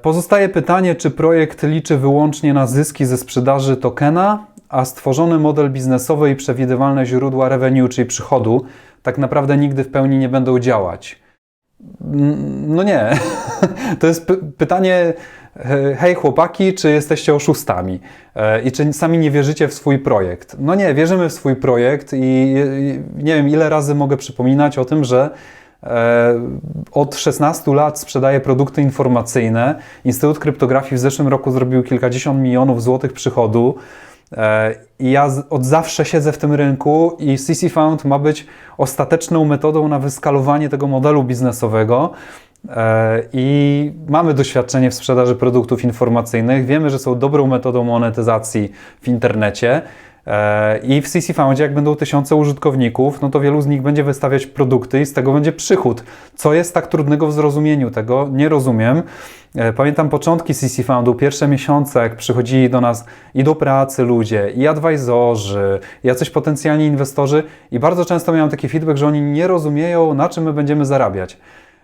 Pozostaje pytanie, czy projekt liczy wyłącznie na zyski ze sprzedaży tokena, a stworzony model biznesowy i przewidywalne źródła revenue, czyli przychodu, tak naprawdę nigdy w pełni nie będą działać. No nie. To jest pytanie, hej chłopaki, czy jesteście oszustami? I czy sami nie wierzycie w swój projekt? No nie, wierzymy w swój projekt i nie wiem, ile razy mogę przypominać o tym, że od 16 lat sprzedaję produkty informacyjne. Instytut Kryptografii w zeszłym roku zrobił kilkadziesiąt milionów złotych przychodu. I ja od zawsze siedzę w tym rynku i CC Found ma być ostateczną metodą na wyskalowanie tego modelu biznesowego. I mamy doświadczenie w sprzedaży produktów informacyjnych. Wiemy, że są dobrą metodą monetyzacji w internecie. I w CC Foundzie, jak będą tysiące użytkowników, no to wielu z nich będzie wystawiać produkty i z tego będzie przychód. Co jest tak trudnego w zrozumieniu tego? Nie rozumiem. Pamiętam początki CC Foundu, pierwsze miesiące, jak przychodzili do nas i do pracy ludzie, i advisorzy, i jacyś potencjalni inwestorzy i bardzo często miałem taki feedback, że oni nie rozumieją, na czym my będziemy zarabiać.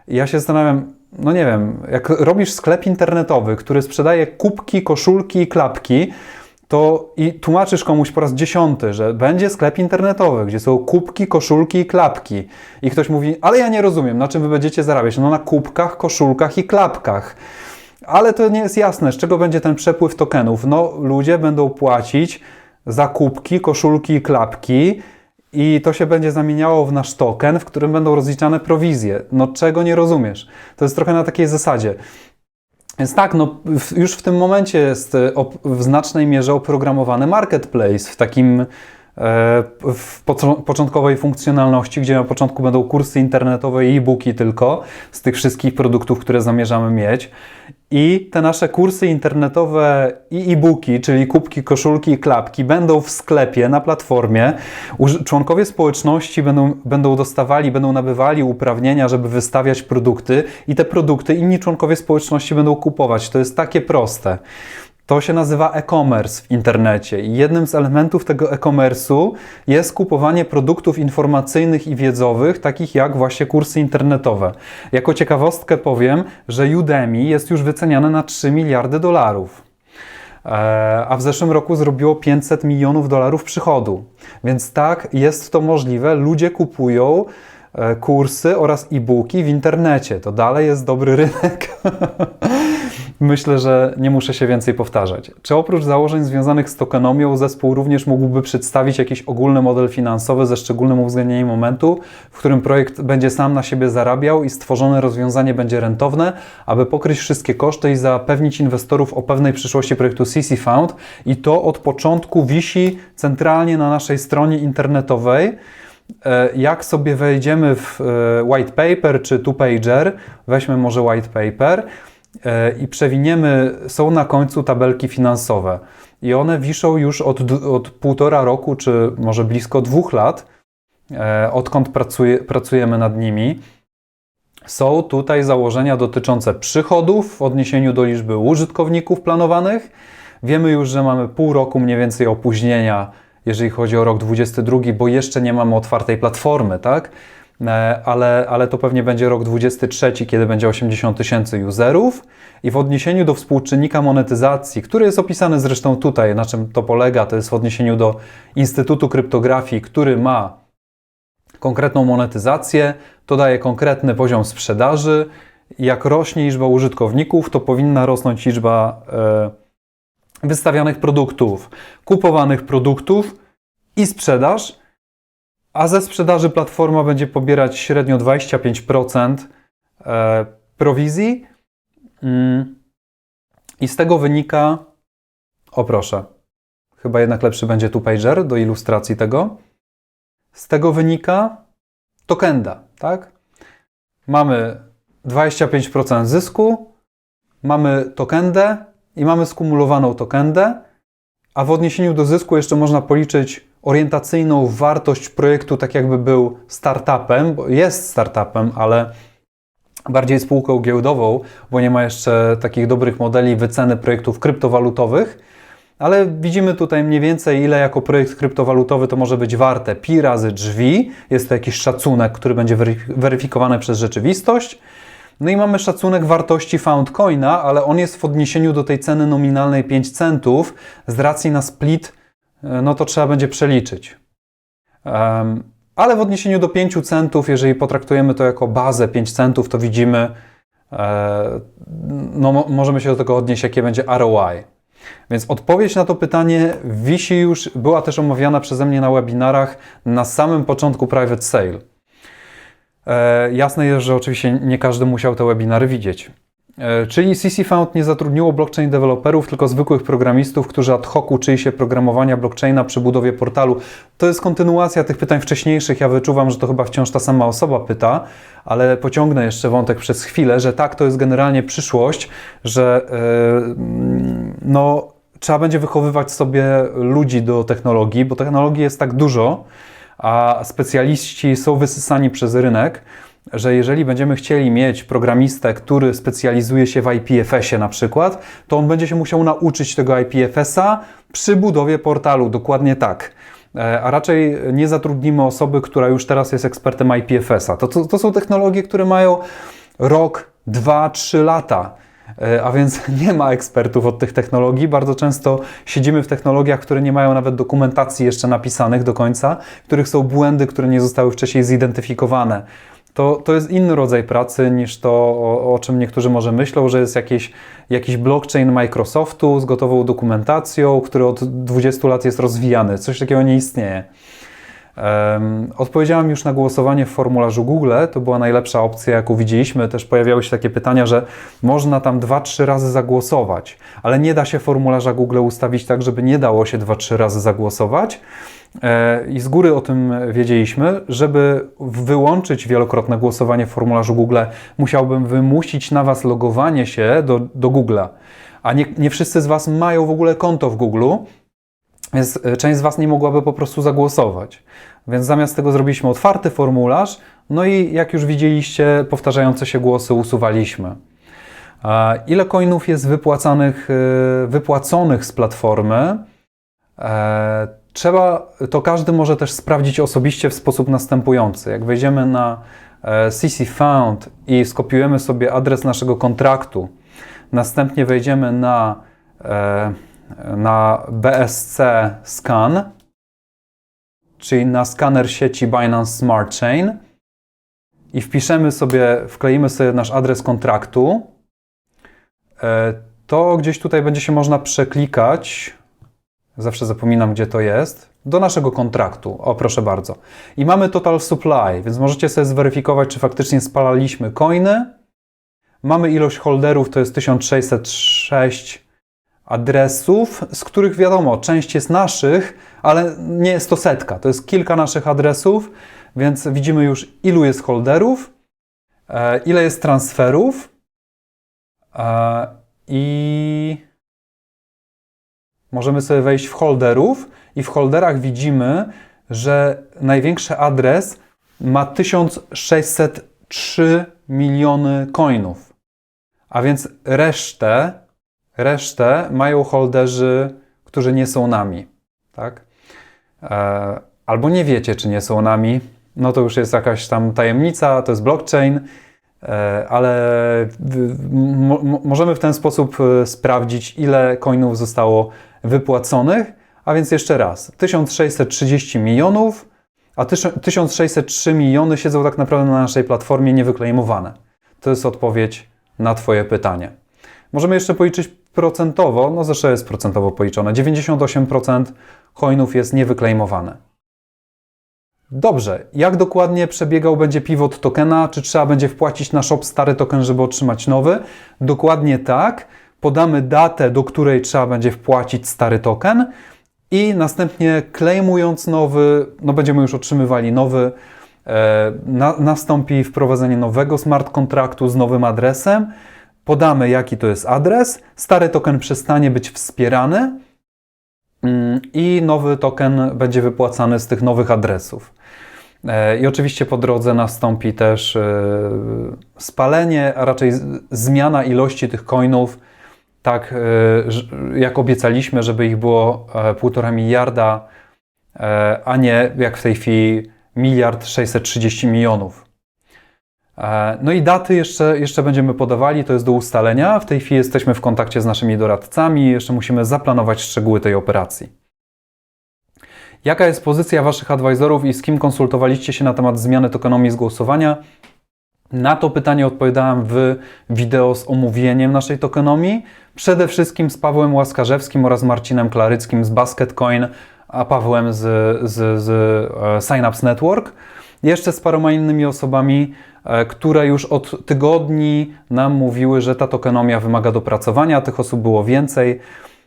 I ja się zastanawiam, no nie wiem, jak robisz sklep internetowy, który sprzedaje kubki, koszulki i klapki, to i tłumaczysz komuś po raz 10, że będzie sklep internetowy, gdzie są kubki, koszulki i klapki. I ktoś mówi, ale ja nie rozumiem, na czym wy będziecie zarabiać? No na kubkach, koszulkach i klapkach. Ale to nie jest jasne, z czego będzie ten przepływ tokenów. No ludzie będą płacić za kubki, koszulki i klapki i to się będzie zamieniało w nasz token, w którym będą rozliczane prowizje. No czego nie rozumiesz? To jest trochę na takiej zasadzie. Więc tak, no, już w tym momencie jest w znacznej mierze oprogramowany marketplace w takim w początkowej funkcjonalności, gdzie na początku będą kursy internetowe i e-booki tylko z tych wszystkich produktów, które zamierzamy mieć. I te nasze kursy internetowe i e-booki, czyli kubki, koszulki i klapki, będą w sklepie, na platformie. Członkowie społeczności będą nabywali uprawnienia, żeby wystawiać produkty i te produkty inni członkowie społeczności będą kupować. To jest takie proste. To się nazywa e-commerce w internecie i jednym z elementów tego e-commerce'u jest kupowanie produktów informacyjnych i wiedzowych, takich jak właśnie kursy internetowe. Jako ciekawostkę powiem, że Udemy jest już wyceniane na 3 miliardy dolarów, a w zeszłym roku zrobiło 500 milionów dolarów przychodu. Więc tak, jest to możliwe, ludzie kupują kursy oraz e-booki w internecie. To dalej jest dobry rynek. Myślę, że nie muszę się więcej powtarzać. Czy oprócz założeń związanych z tokenomią zespół również mógłby przedstawić jakiś ogólny model finansowy ze szczególnym uwzględnieniem momentu, w którym projekt będzie sam na siebie zarabiał i stworzone rozwiązanie będzie rentowne, aby pokryć wszystkie koszty i zapewnić inwestorów o pewnej przyszłości projektu CC Found i to od początku wisi centralnie na naszej stronie internetowej. Jak sobie wejdziemy w white paper czy two-pager, weźmy może white paper i przewiniemy, są na końcu tabelki finansowe i one wiszą już od 1,5 roku, czy może blisko 2 lat, odkąd pracujemy nad nimi. Są tutaj założenia dotyczące przychodów w odniesieniu do liczby użytkowników planowanych. Wiemy już, że mamy pół roku mniej więcej opóźnienia, jeżeli chodzi o rok 2022, bo jeszcze nie mamy otwartej platformy, tak? Ale to pewnie będzie rok 2023, kiedy będzie 80 000 userów i w odniesieniu do współczynnika monetyzacji, który jest opisany zresztą tutaj, na czym to polega, to jest w odniesieniu do Instytutu Kryptografii, który ma konkretną monetyzację, to daje konkretny poziom sprzedaży. Jak rośnie liczba użytkowników, to powinna rosnąć liczba wystawianych produktów, kupowanych produktów i sprzedaż, a ze sprzedaży platforma będzie pobierać średnio 25% prowizji i z tego wynika, o proszę, Chyba jednak lepszy będzie tu pager do ilustracji tego. Z tego wynika tokenda, tak? Mamy 25% zysku, mamy tokendę i mamy skumulowaną tokendę, a w odniesieniu do zysku jeszcze można policzyć orientacyjną wartość projektu, tak jakby był startupem, bo jest startupem, ale bardziej spółką giełdową, bo nie ma jeszcze takich dobrych modeli wyceny projektów kryptowalutowych, ale widzimy tutaj mniej więcej, ile jako projekt kryptowalutowy to może być warte. Pi razy drzwi, jest to jakiś szacunek, który będzie weryfikowany przez rzeczywistość. No i mamy szacunek wartości Foundcoina, ale on jest w odniesieniu do tej ceny nominalnej 5 centów. Z racji na split, no to trzeba będzie przeliczyć. Ale w odniesieniu do 5 centów, jeżeli potraktujemy to jako bazę 5 centów, to widzimy, no możemy się do tego odnieść, jakie będzie ROI. Więc odpowiedź na to pytanie wisi już, była też omawiana przeze mnie na webinarach na samym początku Private Sale. Jasne jest, że oczywiście nie każdy musiał te webinary widzieć. Czyli CC Found nie zatrudniło blockchain deweloperów, tylko zwykłych programistów, którzy ad hoc uczyli się programowania blockchaina przy budowie portalu. To jest kontynuacja tych pytań wcześniejszych. Ja wyczuwam, że to chyba wciąż ta sama osoba pyta, ale pociągnę jeszcze wątek przez chwilę, że tak, to jest generalnie przyszłość, że no, trzeba będzie wychowywać sobie ludzi do technologii, bo technologii jest tak dużo, a specjaliści są wysysani przez rynek, że jeżeli będziemy chcieli mieć programistę, który specjalizuje się w IPFS-ie na przykład, to on będzie się musiał nauczyć tego IPFS-a przy budowie portalu, dokładnie tak. A raczej nie zatrudnimy osoby, która już teraz jest ekspertem IPFS-a. To są technologie, które mają rok, 2, 3 lata. A więc nie ma ekspertów od tych technologii. Bardzo często siedzimy w technologiach, które nie mają nawet dokumentacji jeszcze napisanych do końca, w których są błędy, które nie zostały wcześniej zidentyfikowane. To jest inny rodzaj pracy niż to, o czym niektórzy może myślą, że jest jakiś blockchain Microsoftu z gotową dokumentacją, który od 20 lat jest rozwijany. Coś takiego nie istnieje. Odpowiedziałem już na głosowanie w formularzu Google, to była najlepsza opcja, jaką widzieliśmy. Też pojawiały się takie pytania, że można tam 2-3 razy zagłosować, ale nie da się formularza Google ustawić tak, żeby nie dało się 2-3 razy zagłosować. I z góry o tym wiedzieliśmy. Żeby wyłączyć wielokrotne głosowanie w formularzu Google, musiałbym wymusić na Was logowanie się do Google'a. A nie wszyscy z Was mają w ogóle konto w Google'u, więc część z Was nie mogłaby po prostu zagłosować. Więc zamiast tego zrobiliśmy otwarty formularz, no i jak już widzieliście, powtarzające się głosy usuwaliśmy. Ile coinów jest wypłaconych z platformy? To każdy może też sprawdzić osobiście w sposób następujący. Jak wejdziemy na CC Found i skopiujemy sobie adres naszego kontraktu, następnie wejdziemy na BSC Scan, czyli na skaner sieci Binance Smart Chain i wkleimy sobie nasz adres kontraktu, to gdzieś tutaj będzie się można przeklikać, zawsze zapominam, gdzie to jest, do naszego kontraktu. O, proszę bardzo. I mamy total supply, więc możecie sobie zweryfikować, czy faktycznie spalaliśmy coiny. Mamy ilość holderów, to jest 1606 adresów, z których wiadomo, część jest naszych, ale nie jest to setka. To jest kilka naszych adresów, więc widzimy już, ilu jest holderów, ile jest transferów i możemy sobie wejść w holderów i w holderach widzimy, że największy adres ma 1603 miliony coinów, a więc resztę mają holderzy, którzy nie są nami, tak? Albo nie wiecie, czy nie są nami, no to już jest jakaś tam tajemnica, to jest blockchain, ale możemy w ten sposób sprawdzić, ile coinów zostało wypłaconych, a więc jeszcze raz, 1630 milionów, a 1603 miliony siedzą tak naprawdę na naszej platformie niewyklejmowane. To jest odpowiedź na Twoje pytanie. Możemy jeszcze policzyć procentowo, no zresztą jest procentowo policzone, 98% coinów jest niewyklejmowane. Dobrze, jak dokładnie przebiegał będzie pivot tokena? Czy trzeba będzie wpłacić na shop stary token, żeby otrzymać nowy? Dokładnie tak. Podamy datę, do której trzeba będzie wpłacić stary token i następnie claimując nowy, no będziemy już otrzymywali nowy, nastąpi wprowadzenie nowego smart kontraktu z nowym adresem, podamy jaki to jest adres, stary token przestanie być wspierany i nowy token będzie wypłacany z tych nowych adresów. I oczywiście po drodze nastąpi też spalenie, a raczej zmiana ilości tych coinów, tak jak obiecaliśmy, żeby ich było 1,5 miliarda, a nie jak w tej chwili 1,630 milionów. No i daty jeszcze będziemy podawali, to jest do ustalenia. W tej chwili jesteśmy w kontakcie z naszymi doradcami, jeszcze musimy zaplanować szczegóły tej operacji. Jaka jest pozycja Waszych advisorów i z kim konsultowaliście się na temat zmiany tokenomii z głosowania? Na to pytanie odpowiadałem w wideo z omówieniem naszej tokenomii. Przede wszystkim z Pawłem Łaskarzewskim oraz Marcinem Klaryckim z BasketCoin, a Pawłem z Synapse Network. Jeszcze z paroma innymi osobami, które już od tygodni nam mówiły, że ta tokenomia wymaga dopracowania. Tych osób było więcej,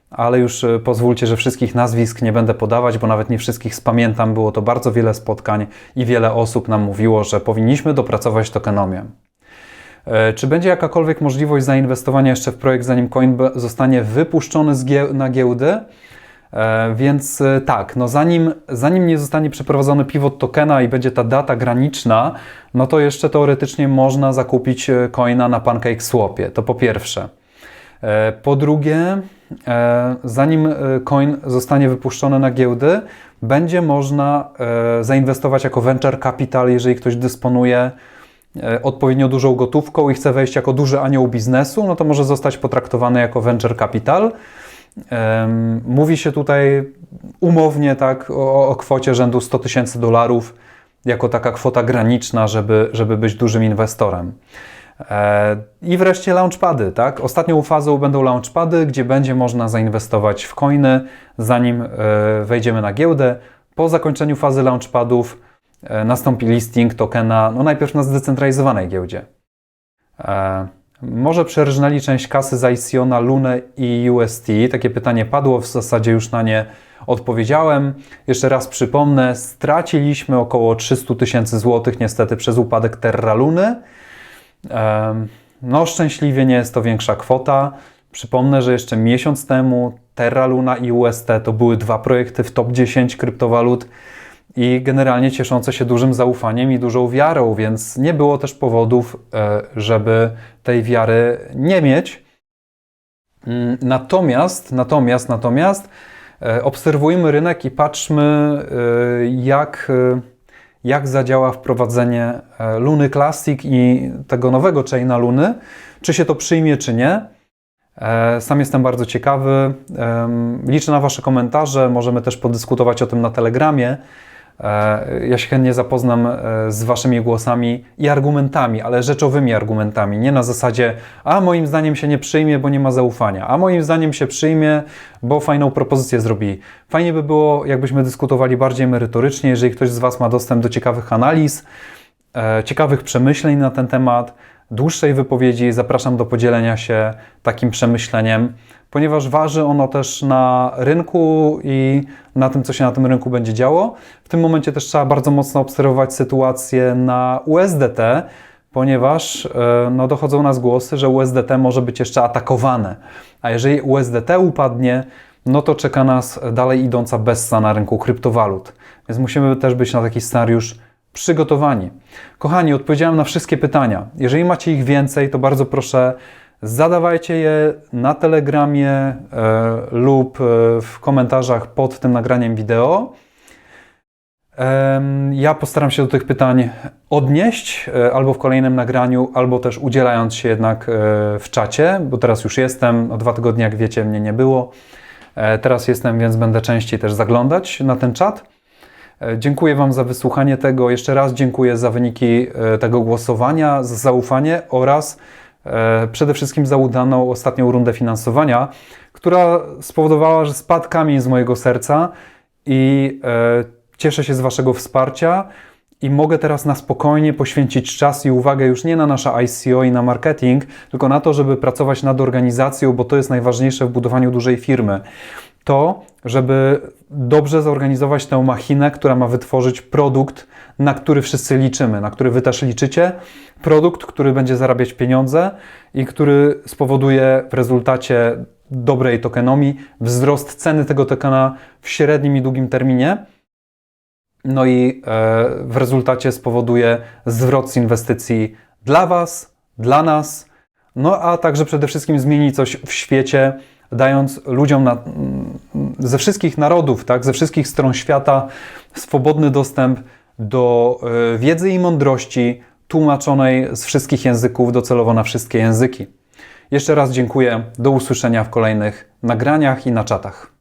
ale już pozwólcie, że wszystkich nazwisk nie będę podawać, bo nawet nie wszystkich spamiętam. Było to bardzo wiele spotkań i wiele osób nam mówiło, że powinniśmy dopracować tokenomię. Czy będzie jakakolwiek możliwość zainwestowania jeszcze w projekt, zanim coin zostanie wypuszczony na giełdę? Więc tak, no zanim nie zostanie przeprowadzony pivot tokena i będzie ta data graniczna, no to jeszcze teoretycznie można zakupić coina na PancakeSwapie. To po pierwsze. Po drugie, zanim coin zostanie wypuszczony na giełdę, będzie można zainwestować jako venture capital, jeżeli ktoś dysponuje odpowiednio dużą gotówką i chce wejść jako duży anioł biznesu, no to może zostać potraktowany jako venture capital. Mówi się tutaj umownie tak o kwocie rzędu $100,000 jako taka kwota graniczna, żeby być dużym inwestorem. I wreszcie launchpady, tak? Ostatnią fazą będą launchpady, gdzie będzie można zainwestować w coiny, zanim wejdziemy na giełdę. Po zakończeniu fazy launchpadów nastąpi listing tokena, no najpierw na zdecentralizowanej giełdzie. Może przerżnęli część kasy z ICO na Lunę i UST? Takie pytanie padło, w zasadzie już na nie odpowiedziałem. Jeszcze raz przypomnę, straciliśmy około 300,000 złotych niestety przez upadek Terra Luny. No szczęśliwie nie jest to większa kwota. Przypomnę, że jeszcze miesiąc temu Terra Luna i UST to były dwa projekty w top 10 kryptowalut i generalnie cieszące się dużym zaufaniem i dużą wiarą, więc nie było też powodów, żeby tej wiary nie mieć. Natomiast obserwujmy rynek i patrzmy, jak zadziała wprowadzenie Luny Classic i tego nowego chaina Luny, czy się to przyjmie, czy nie. Sam jestem bardzo ciekawy. Liczę na Wasze komentarze, możemy też podyskutować o tym na Telegramie. Ja się chętnie zapoznam z Waszymi głosami i argumentami, ale rzeczowymi argumentami, nie na zasadzie a moim zdaniem się nie przyjmie, bo nie ma zaufania, a moim zdaniem się przyjmie, bo fajną propozycję zrobili. Fajnie by było, jakbyśmy dyskutowali bardziej merytorycznie, jeżeli ktoś z Was ma dostęp do ciekawych analiz, ciekawych przemyśleń na ten temat, dłuższej wypowiedzi, zapraszam do podzielenia się takim przemyśleniem, ponieważ waży ono też na rynku i na tym, co się na tym rynku będzie działo. W tym momencie też trzeba bardzo mocno obserwować sytuację na USDT, ponieważ no, dochodzą nas głosy, że USDT może być jeszcze atakowane. A jeżeli USDT upadnie, no to czeka nas dalej idąca bessa na rynku kryptowalut. Więc musimy też być na taki scenariusz przygotowani. Kochani, odpowiedziałem na wszystkie pytania. Jeżeli macie ich więcej, to bardzo proszę, zadawajcie je na Telegramie lub w komentarzach pod tym nagraniem wideo. Ja postaram się do tych pytań odnieść albo w kolejnym nagraniu, albo też udzielając się jednak w czacie, bo teraz już jestem, 2 tygodnie, jak wiecie, mnie nie było. Teraz jestem, więc będę częściej też zaglądać na ten czat. Dziękuję Wam za wysłuchanie tego. Jeszcze raz dziękuję za wyniki tego głosowania, za zaufanie oraz przede wszystkim za udaną ostatnią rundę finansowania, która spowodowała, że spadł kamień z mojego serca i cieszę się z Waszego wsparcia i mogę teraz na spokojnie poświęcić czas i uwagę już nie na nasze ICO i na marketing, tylko na to, żeby pracować nad organizacją, bo to jest najważniejsze w budowaniu dużej firmy. to, żeby dobrze zorganizować tę machinę, która ma wytworzyć produkt, na który wszyscy liczymy, na który wy też liczycie. Produkt, który będzie zarabiać pieniądze i który spowoduje w rezultacie dobrej tokenomii wzrost ceny tego tokena w średnim i długim terminie. No i w rezultacie spowoduje zwrot z inwestycji dla was, dla nas, no a także przede wszystkim zmieni coś w świecie, dając ludziom ze wszystkich narodów, tak, ze wszystkich stron świata swobodny dostęp do wiedzy i mądrości tłumaczonej z wszystkich języków docelowo na wszystkie języki. Jeszcze raz dziękuję. Do usłyszenia w kolejnych nagraniach i na czatach.